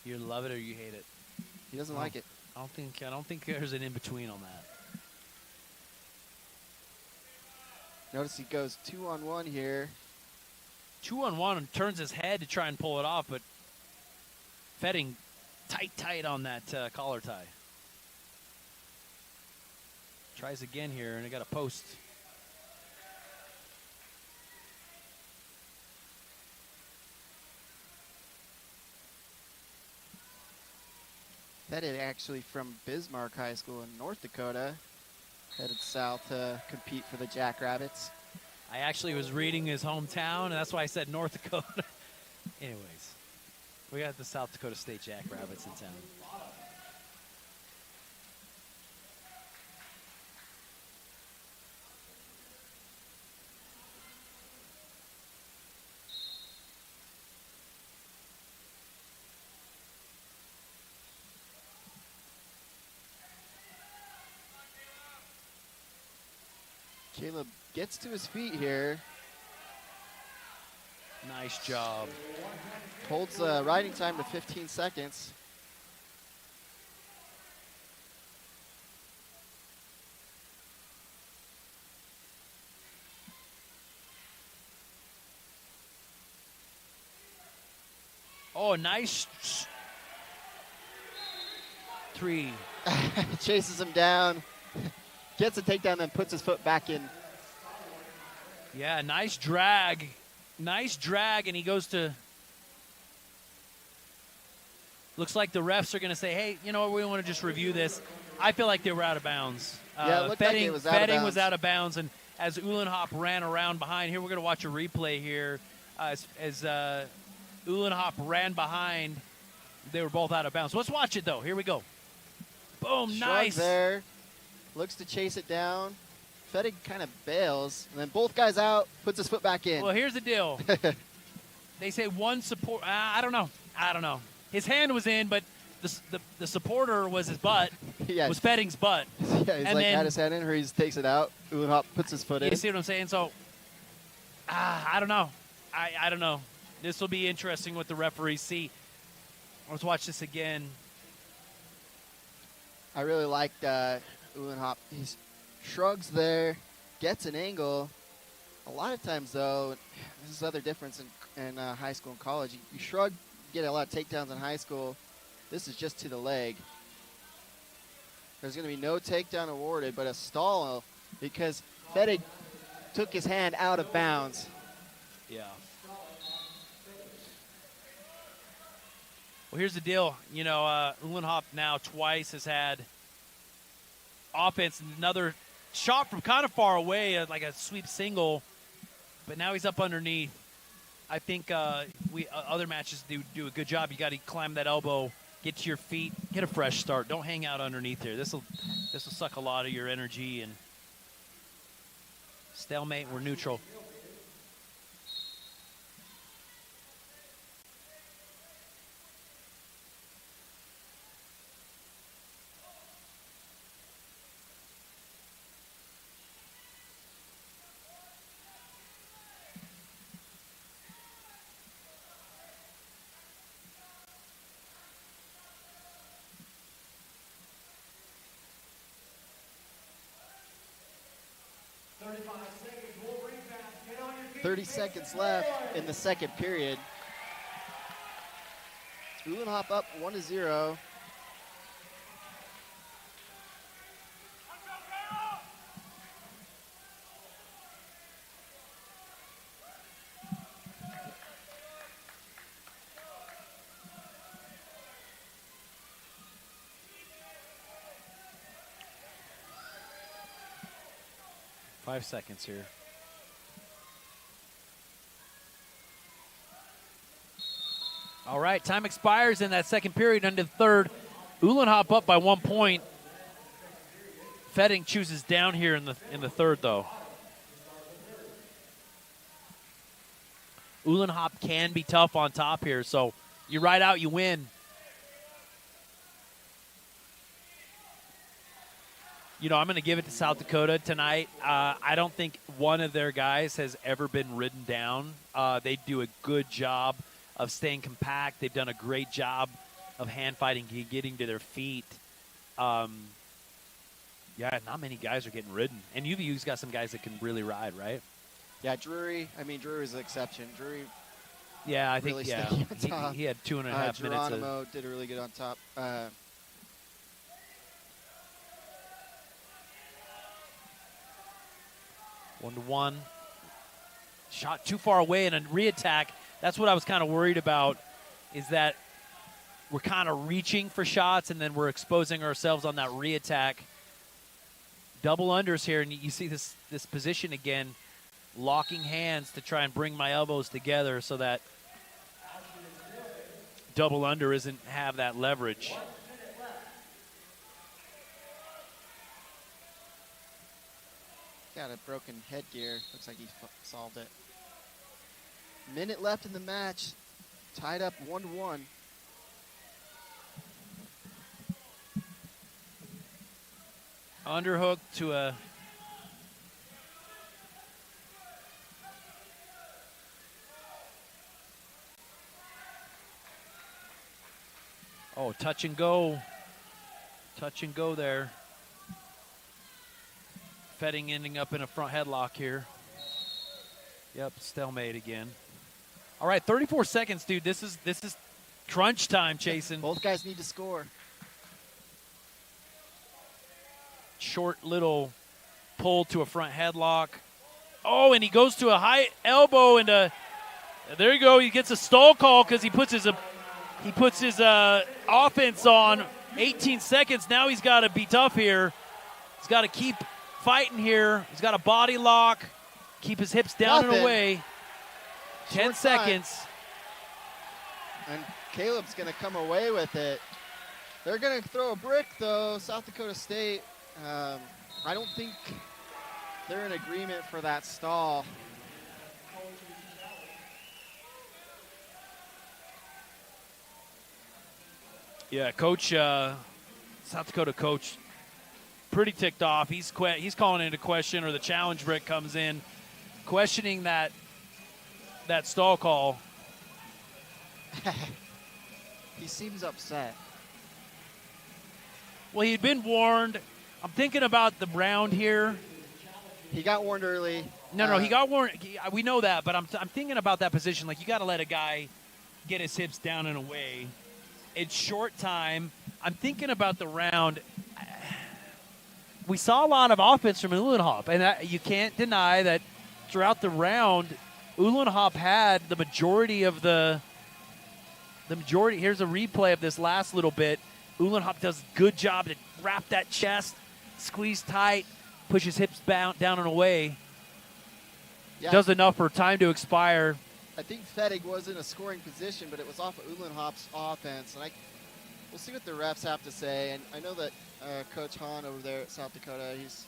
You love it or you hate it. He doesn't like it. I don't think there's an in-between on that. Notice he goes 2-on-1 here. 2-on-1 and turns his head to try and pull it off, but Fetting tight on that collar tie. Tries again here, and I got a post. Headed actually from Bismarck High School in North Dakota. Headed south to compete for the Jackrabbits. I actually was reading his hometown, and that's why I said North Dakota. Anyways, we got the South Dakota State Jackrabbits in town. Caleb gets to his feet here. Nice job. Holds the riding time to 15 seconds. Oh, nice 3. Chases him down. Gets a takedown, then puts his foot back in. Yeah, nice drag. Nice drag, and he goes to... Looks like the refs are going to say, hey, you know what, we want to just review this. I feel like they were out of bounds. Yeah, it looked like it was out of Fetting bounds. was out of bounds, and as Ulenhop ran around behind, here we're going to watch a replay here. As Ulenhop ran behind, they were both out of bounds. Let's watch it, though. Here we go. Boom, Shrug nice. there. Looks to chase it down. Fetting kind of bails, and then both guys out, puts his foot back in. Well, here's the deal. They say one support. I don't know. His hand was in, but the supporter was his butt. Yeah. Was Fetting's butt. Yeah, he's and like then, had his hand in, or he takes it out. Ulenhop puts his foot in. You see what I'm saying? So, I don't know. I don't know. This will be interesting what the referees see. Let's watch this again. I really liked Ulenhop. He shrugs there, gets an angle. A lot of times, though, this is the other difference in high school and college. You shrug, get a lot of takedowns in high school. This is just to the leg. There's going to be no takedown awarded, but a stall because Fetting took his hand out of bounds. Yeah. Well, here's the deal. You know, Ulenhop now twice has had offense, another shot from kind of far away, like a sweep single, but now he's up underneath. I think other matches do a good job. You got to climb that elbow, get to your feet, get a fresh start. Don't hang out underneath here. This will suck a lot of your energy. And stalemate, we're neutral. 30 seconds left in the second period. Ulenhop up 1-0. Five seconds here. All right, time expires in that second period into the third. Ulenhop up by 1 point. Fetting chooses down here in the third, though. Ulenhop can be tough on top here, so you ride out, you win. You know, I'm going to give it to South Dakota tonight. I don't think one of their guys has ever been ridden down. They do a good job of staying compact. They've done a great job of hand fighting, getting to their feet. Yeah, not many guys are getting ridden. And UVU's got some guys that can really ride, right? Yeah, Drury. I mean, Drury was an exception. Drury. Yeah, I think really he had 2.5 minutes. Geronimo did really good on top. 1-1. Shot too far away in a re-attack. That's what I was kind of worried about, is that we're kind of reaching for shots and then we're exposing ourselves on that re-attack. Double unders here, and you see this position again, locking hands to try and bring my elbows together so that double under isn't have that leverage. Got a broken headgear. Looks like he solved it. Minute left in the match. Tied up 1-1. Underhook to a... Oh, touch and go. Touch and go there. Fetting ending up in a front headlock here. Yep, stalemate again. All right, 34 seconds, dude. This is crunch time, Chasen. Both guys need to score. Short little pull to a front headlock. Oh, and he goes to a high elbow and there you go. He gets a stall call because he puts his offense on. 18 seconds. Now he's got to be tough here. He's got to keep fighting here. He's got a body lock. Keep his hips down and away. 10 seconds. And Caleb's going to come away with it. They're going to throw a brick, though, South Dakota State. I don't think they're in agreement for that stall. Yeah, Coach, South Dakota coach, pretty ticked off. He's calling into question, or the challenge brick comes in, questioning that stall call. He seems upset. Well, he'd been warned. I'm thinking about the round here. He got warned early. No, he got warned. We know that, but I'm thinking about that position. Like, you got to let a guy get his hips down and away. It's short time. I'm thinking about the round. We saw a lot of offense from Ulenhop, and you can't deny that throughout the round, Ulenhop had the majority of the majority. Here's a replay of this last little bit. Ulenhop does a good job to wrap that chest, squeeze tight, push his hips down and away. Yeah. Does enough for time to expire. I think Fetting was in a scoring position, but it was off of Ulenhop's offense. And we'll see what the refs have to say. And I know that Coach Hahn over there at South Dakota, he's...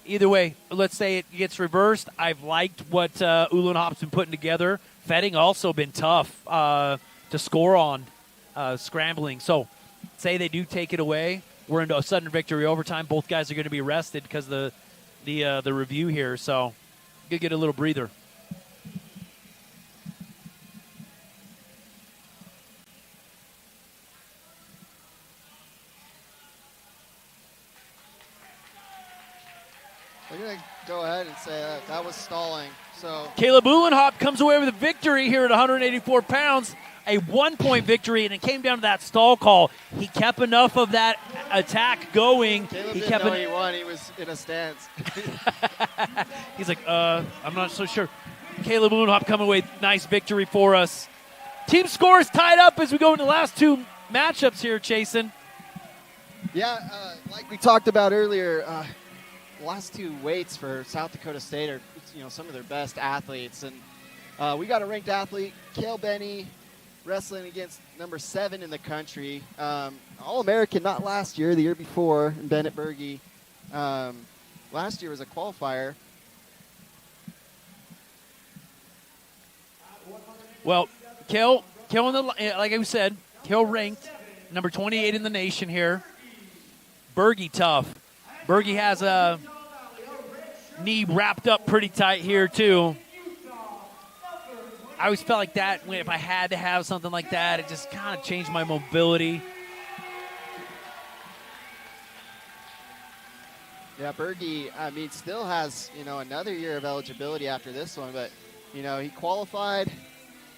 Either way, let's say it gets reversed. I've liked what Ulenhop's been putting together. Fetting also been tough to score on, scrambling. So say they do take it away. We're into a sudden victory overtime. Both guys are going to be rested because of the review here. So you get a little breather. They're going to go ahead and say say that. That was stalling. So Caleb Ulenhop comes away with a victory here at 184 pounds, a 1-point victory, and it came down to that stall call. He kept enough of that attack going. Caleb He didn't kept know he won. He was in a stance. He's like, I'm not so sure. Caleb Ulenhop coming away, nice victory for us. Team scores tied up as we go into the last two matchups here, Chasen. Yeah, like we talked about earlier, last two weights for South Dakota State are some of their best athletes, and we got a ranked athlete, Cale Benny, wrestling against number 7 in the country, All-American, not last year, the year before, and Bennett Bergie. Last year was a qualifier. Well, Cale in the, like I said, Cale ranked number 28 in the nation here. Bergie tough. Bergie has a knee wrapped up pretty tight here too. I always felt like that if I had to have something like that, it just kind of changed my mobility. Yeah, Bergie, I mean, still has, another year of eligibility after this one, but, he qualified.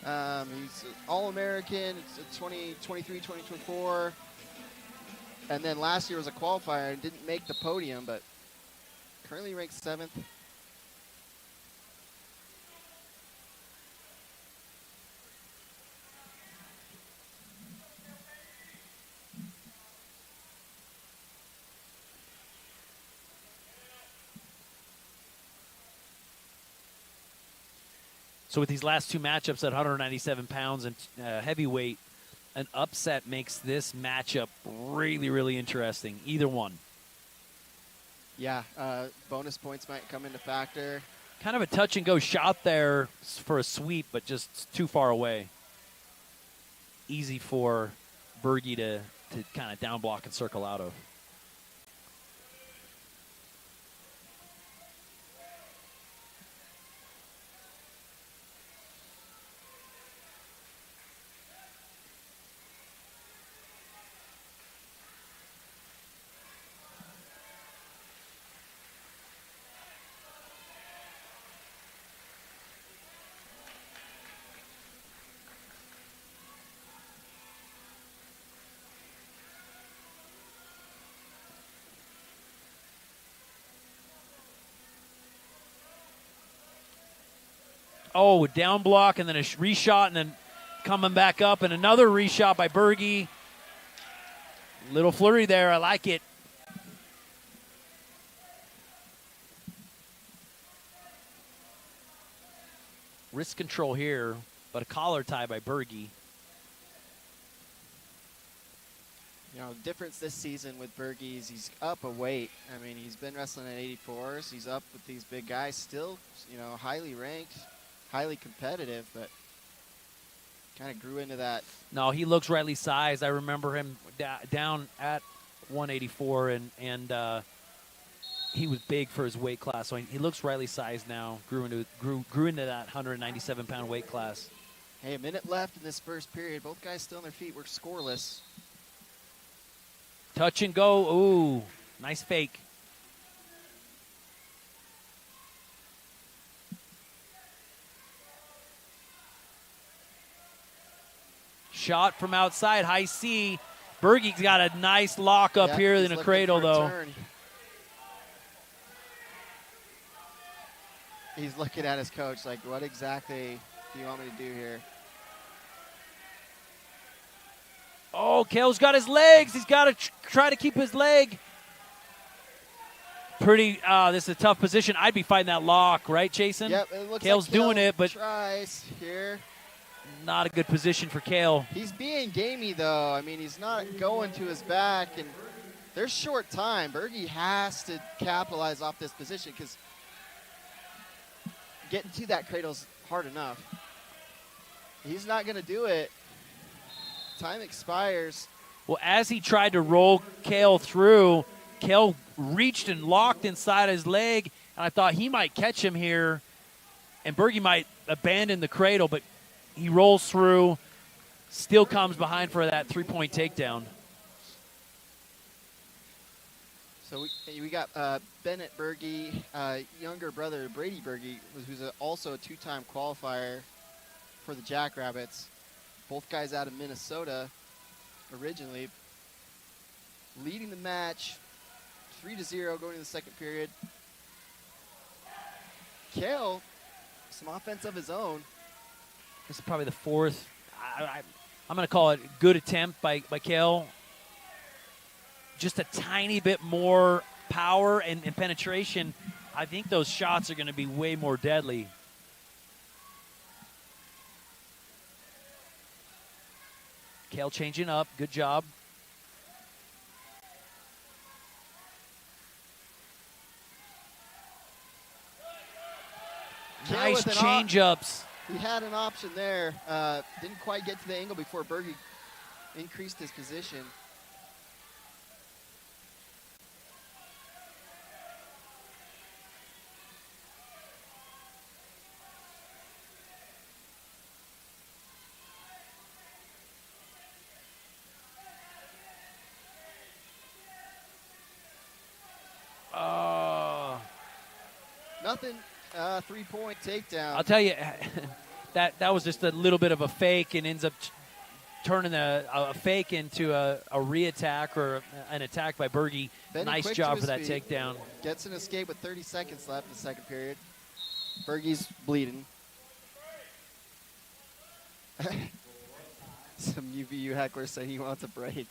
He's All-American. It's 2023, 2024. And then last year was a qualifier and didn't make the podium, but currently ranked 7th. So with these last two matchups at 197 pounds and heavyweight, an upset makes this matchup really, really interesting. Either one. Yeah, bonus points might come into factor. Kind of a touch-and-go shot there for a sweep, but just too far away. Easy for Bergie to kind of down block and circle out of. Oh, down block and then a reshot and then coming back up and another reshot by Bergie. Little flurry there. I like it. Wrist control here, but a collar tie by Bergie. The difference this season with Bergie is he's up a weight. I mean, he's been wrestling at 84s. He's up with these big guys. Still, highly ranked, highly competitive, but kind of grew into that. No, he looks rightly sized. I remember him down at 184, and he was big for his weight class. So he looks rightly sized now. Grew into that 197-pound weight class. Hey, a minute left in this first period. Both guys still on their feet. We're scoreless. Touch and go. Ooh, nice fake. Shot from outside, high C. Bergie's got a nice lock up here in a cradle, though. He's looking at his coach like, what exactly do you want me to do here? Oh, Cale's got his legs. He's got to try to keep his leg. This is a tough position. I'd be fighting that lock, right, Jason? Yep, it looks Cale's like Cale doing it, but tries here. Not a good position for Cale. He's being gamey, though. I mean, he's not going to his back, and there's short time. Bergie has to capitalize off this position because getting to that cradle's hard enough. He's not going to do it. Time expires. Well, as he tried to roll Cale through, Cale reached and locked inside his leg, and I thought he might catch him here, and Bergie might abandon the cradle, but he rolls through, still comes behind for that 3-point takedown. So we got Bennett Bergie, younger brother Brady Bergie, who's also a two-time qualifier for the Jackrabbits. Both guys out of Minnesota originally. Leading the match 3-0 going to the second period. Kale, some offense of his own. This is probably the fourth. I'm going to call it a good attempt by Kale. Just a tiny bit more power and penetration. I think those shots are going to be way more deadly. Kale changing up. Good job. Nice change-ups. He had an option there. Didn't quite get to the angle before Bergie increased his position. Nothing. 3-point takedown. I'll tell you, that was just a little bit of a fake and ends up turning a fake into a re-attack or an attack by Bergie. Nice job for that takedown. Gets an escape with 30 seconds left in the second period. Bergie's bleeding. Some UVU heckler said he wants a break.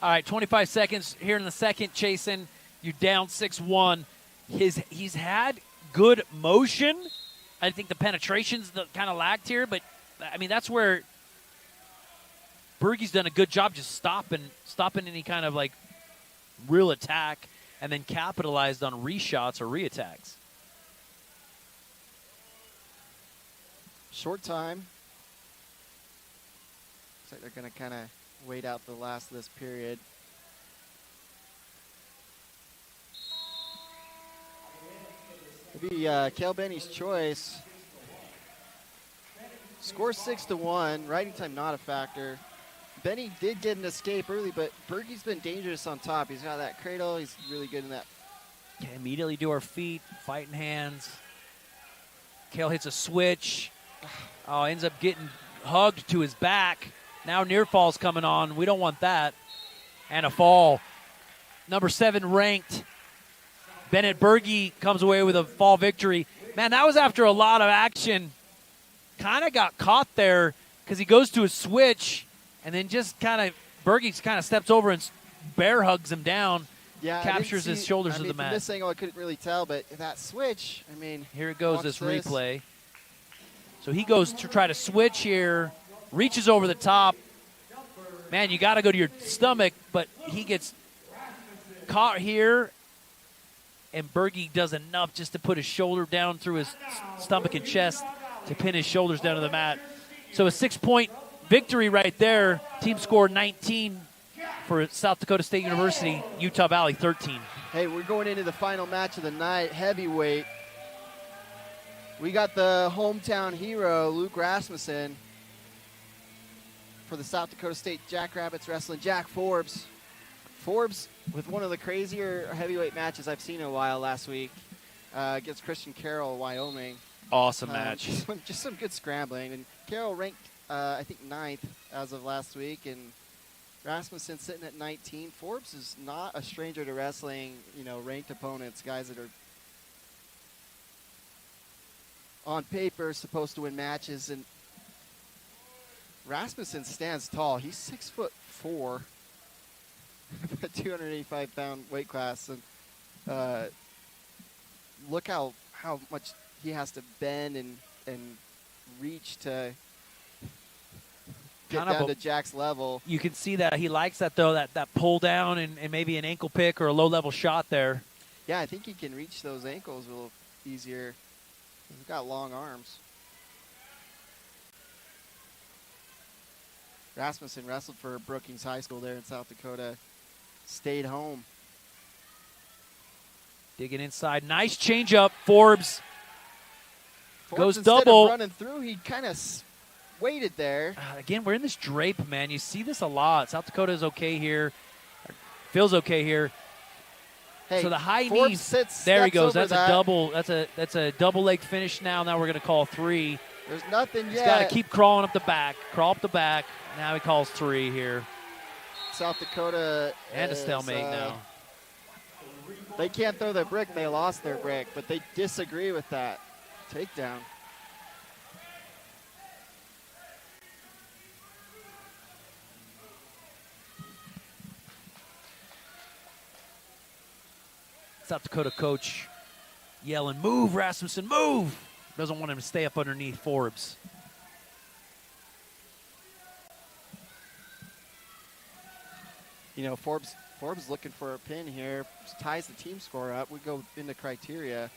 All right, 25 seconds here in the second, Chasen. You're down 6-1. He's had good motion. I think the penetration's kind of lacked here, but, I mean, that's where Bergie's done a good job just stopping any kind of, like, real attack and then capitalized on reshots or re-attacks. Short time. Looks like they're going to kind of wait out the last of this period. It'll be Kale Benny's choice. Score 6-1. Riding time not a factor. Benny did get an escape early, but Bergie's been dangerous on top. He's got that cradle. He's really good in that. Okay, immediately to our feet, fighting hands. Kale hits a switch. Oh, ends up getting hugged to his back. Now near fall's coming on. We don't want that. And a fall. Number 7 ranked. Bennett Bergie comes away with a fall victory. Man, that was after a lot of action. Kind of got caught there because he goes to a switch and then just Bergie kind of steps over and bear hugs him down. Yeah, captures his shoulders to the from mat. this angle, I couldn't really tell, but that switch, I mean. Here it goes, this replay. So he goes to try to switch here. Reaches over the top. Man, you got to go to your stomach, but he gets caught here, and Bergie does enough just to put his shoulder down through his stomach and chest to pin his shoulders down to the mat. So a 6-point victory right there. Team score 19 for South Dakota State University, Utah Valley 13. Hey, we're going into the final match of the night, heavyweight. We got the hometown hero, Luke Rasmussen, for the South Dakota State Jackrabbits wrestling Jack Forbes. Forbes with one of the crazier heavyweight matches I've seen in a while last week against Christian Carroll, Wyoming. Awesome match. Just some good scrambling. And Carroll ranked, I think, 9th as of last week, and Rasmussen sitting at 19. Forbes is not a stranger to wrestling, ranked opponents, guys that are on paper supposed to win matches, and Rasmussen stands tall. He's 6'4", 285-pound weight class, and look how much he has to bend and reach to get down to Jack's level. You can see that he likes that, though, that pull down and maybe an ankle pick or a low-level shot there. Yeah, I think he can reach those ankles a little easier. He's got long arms. Rasmussen wrestled for Brookings High School there in South Dakota. Stayed home. Digging inside. Nice changeup. Forbes goes instead double. Of running through, he kind of waited there. Again, we're in this drape, man. You see this a lot. South Dakota is okay here. Feels okay here. Hey, so the high Forbes knees. sits, There he goes. That's that. a double. That's a double leg finish now. Now we're going to call 3. There's nothing He's yet. got to keep crawling up the back. Crawl up the back. Now he calls 3 here. South Dakota and a stalemate now. They can't throw their brick. They lost their brick, but they disagree with that takedown. South Dakota coach yelling, "Move, Rasmussen, move!" Doesn't want him to stay up underneath Forbes. You know, Forbes looking for a pin here. Just ties the team score up. We go into criteria.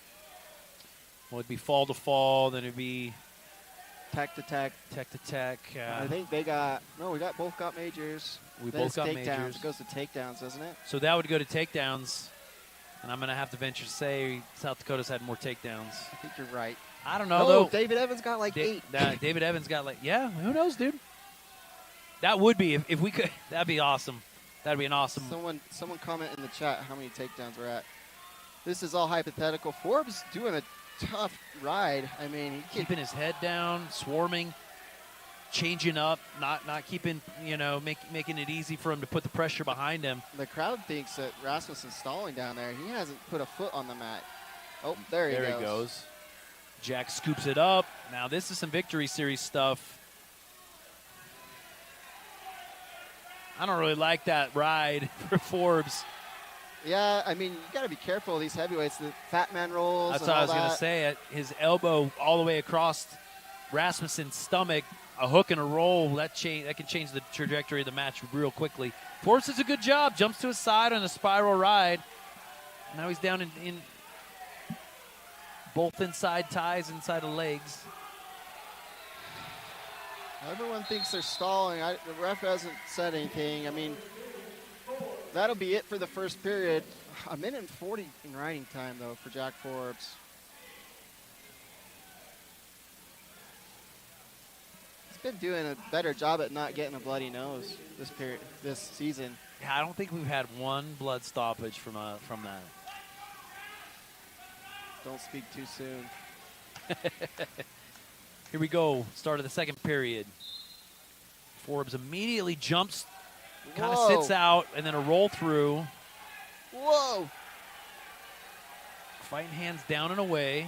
Well, it'd be fall to fall, then it'd be tech to tech. Tech to tech. I think we both got majors. We then both got takedowns. majors. It goes to takedowns, doesn't it? So that would go to takedowns. And I'm going to have to venture to say South Dakota's had more takedowns. I think you're right. I don't know, though. David Evans got like 8. David Evans got yeah, who knows, dude? That would be, if we could, that'd be awesome. That'd be an awesome. Someone comment in the chat how many takedowns we're at. This is all hypothetical. Forbes doing a tough ride. I mean, keeping his head down, swarming, changing up, not keeping, making it easy for him to put the pressure behind him. The crowd thinks that Rasmussen's stalling down there. He hasn't put a foot on the mat. Oh, there he goes. Jack scoops it up. Now this is some Victory Series stuff. I don't really like that ride for Forbes. Yeah, I mean, you got to be careful of these heavyweights. The fat man rolls. That's what I was going to say. His elbow all the way across Rasmussen's stomach, a hook and a roll, that can change the trajectory of the match real quickly. Forbes does a good job. Jumps to his side on a spiral ride. Now he's down in both inside ties, inside of legs. Everyone thinks they're stalling. The ref hasn't said anything. I mean, that'll be it for the first period. A minute and 40 in riding time, though, for Jack Forbes. He's been doing a better job at not getting a bloody nose this season. Yeah, I don't think we've had one blood stoppage from that. Don't speak too soon. Here we go. Start of the second period. Forbes immediately jumps, kind of sits out, and then a roll through. Whoa! Fighting hands down and away.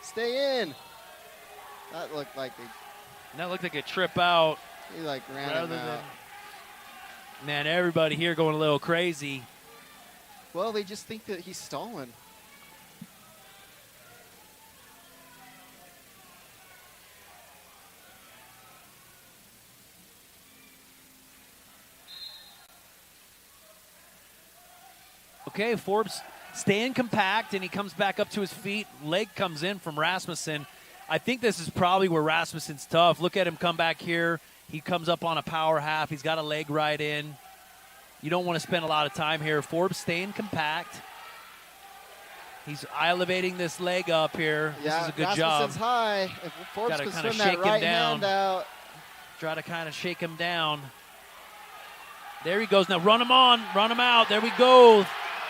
Stay in. That looked like a trip out. He ran him out. Man, everybody here going a little crazy. Well, they just think that he's stalling. Okay, Forbes staying compact, and he comes back up to his feet. Leg comes in from Rasmussen. I think this is probably where Rasmussen's tough. Look at him come back here. He comes up on a power half. He's got a leg right in. You don't want to spend a lot of time here. Forbes staying compact. He's elevating this leg up here. Yeah, this is a good Rasmussen's job. high. If Forbes can swim that right hand out. Try to kind of shake him down. There he goes. Now run him on. Run him out. There we go.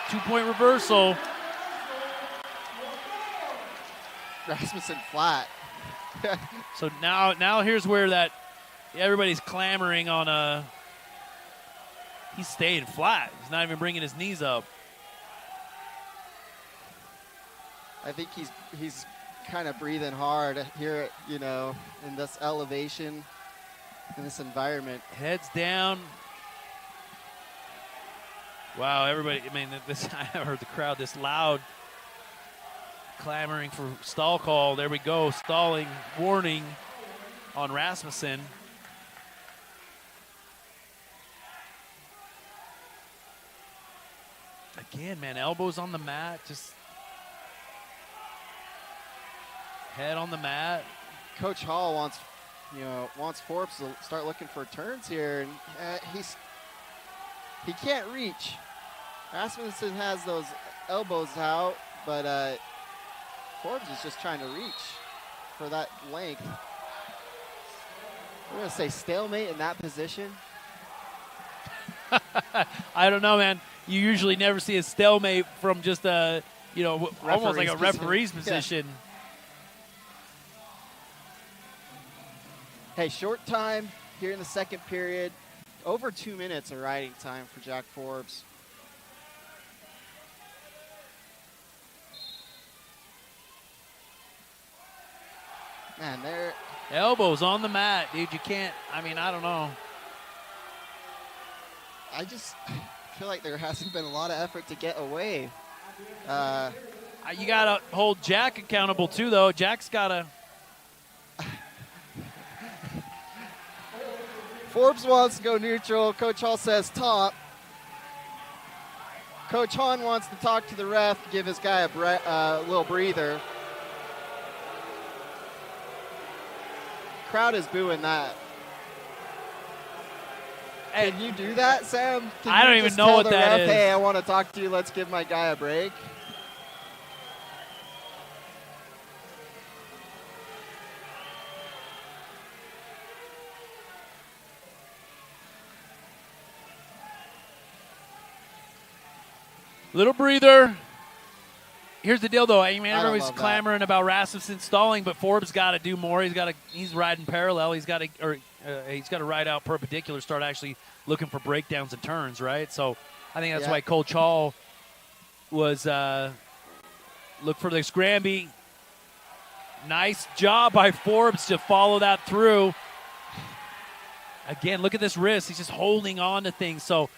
2-point reversal. Rasmussen flat. So now here's where everybody's clamoring on he's staying flat. He's not even bringing his knees up. I think he's kind of breathing hard here, in this elevation, in this environment. Heads down. Wow, everybody, I heard the crowd this loud, clamoring for stall call. There we go, stalling warning on Rasmussen. Again, man, elbows on the mat, just head on the mat. Coach Hall wants Forbes to start looking for turns here, and he can't reach. Rasmussen has those elbows out, but Forbes is just trying to reach for that length. We're going to say stalemate in that position. I don't know, man. You usually never see a stalemate from just almost like a referee's position. Yeah. Hey, short time here in the second period. Over 2 minutes of riding time for Jack Forbes. Man, they're elbows on the mat, dude. You can't. I mean, I don't know. I just feel like there hasn't been a lot of effort to get away. You got to hold Jack accountable, too, though. Jack's got to. Forbes wants to go neutral. Coach Hall says top. Coach Hahn wants to talk to the ref, give his guy a little breather. Crowd is booing that. Can you do that, Sam? I don't even know what that is. Hey, I want to talk to you. Let's give my guy a break. Little breather. Here's the deal, though. I mean, I don't everybody's love clamoring about Rasmussen stalling, but Forbes got to do more. He's riding parallel. He's got to ride out perpendicular. Start actually looking for breakdowns and turns, right? So I think that's why Coach Hall was look for the Scramby. Nice job by Forbes to follow that through. Again, look at this wrist. He's just holding on to things. So.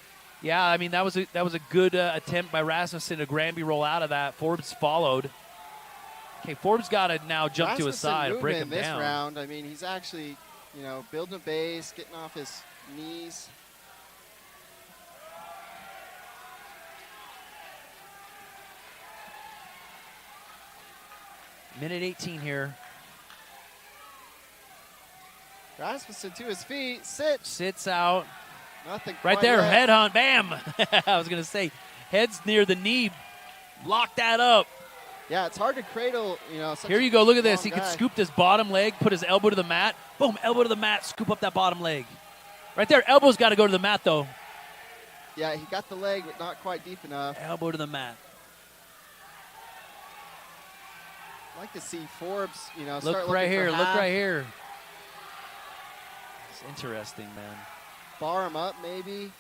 Yeah, I mean, that was a good attempt by Rasmussen to Granby roll out of that. Forbes followed. Okay, Forbes got to now jump to his side and break him this down. Round, I mean, he's actually, building a base, getting off his knees. Minute 18 here. Rasmussen to his feet, sits out. Nothing right there, yet. head hunt, bam. I was going to say, head's near the knee. Lock that up. Yeah, it's hard to cradle, Here you go, look at this. He can scoop this bottom leg, put his elbow to the mat. Boom, elbow to the mat, scoop up that bottom leg. Right there, elbow's got to go to the mat, though. Yeah, he got the leg, but not quite deep enough. Elbow to the mat. I'd like to see Forbes, start look right here, for look half. right here. It's interesting, man. Bar him up, maybe.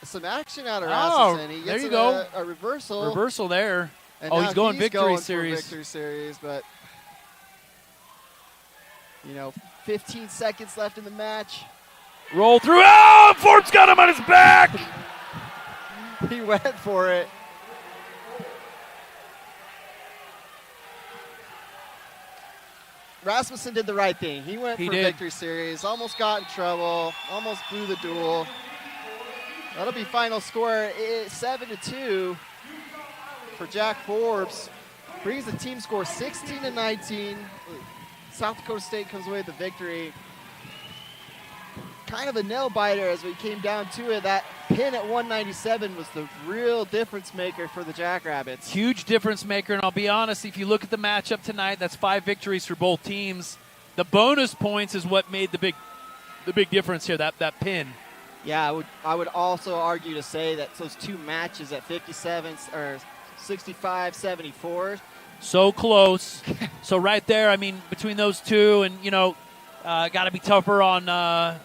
Some action out of Rasmussen. He gets there you go. A reversal. Reversal there. And he's going victory for series. Victory series, but 15 seconds left in the match. Roll through. Oh, Forbes got him on his back. He went for it. Rasmussen did the right thing. He went for victory series. Almost got in trouble. Almost blew the duel. That'll be final score 7-2 for Jack Forbes. Brings the team score 16-19. South Dakota State comes away with the victory. Kind of a nail biter as we came down to it. That pin at 197 was the real difference maker for the Jackrabbits. Huge difference maker, and I'll be honest, if you look at the matchup tonight, that's 5 victories for both teams. The bonus points is what made the big difference here, that pin. Yeah, I would also argue to say that those two matches at 57 or 65-74. So close. So right there, I mean, between those two, and got to be tougher on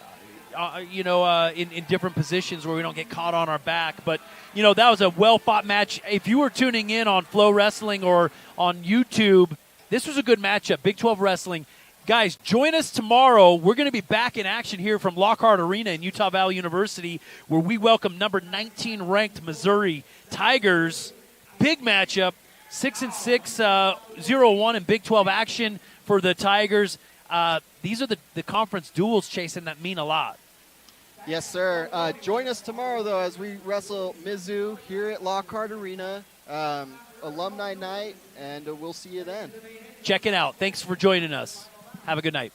in different positions where we don't get caught on our back. But, that was a well-fought match. If you were tuning in on Flow Wrestling or on YouTube, this was a good matchup, Big 12 Wrestling. Guys, join us tomorrow. We're going to be back in action here from Lockhart Arena in Utah Valley University, where we welcome number 19 ranked Missouri Tigers. Big matchup. 6-6, 0-1 in Big 12 action for the Tigers. These are the conference duels, Chasen, that mean a lot. Yes, sir. Join us tomorrow, though, as we wrestle Mizzou here at Lockhart Arena. Alumni night, and we'll see you then. Check it out. Thanks for joining us. Have a good night.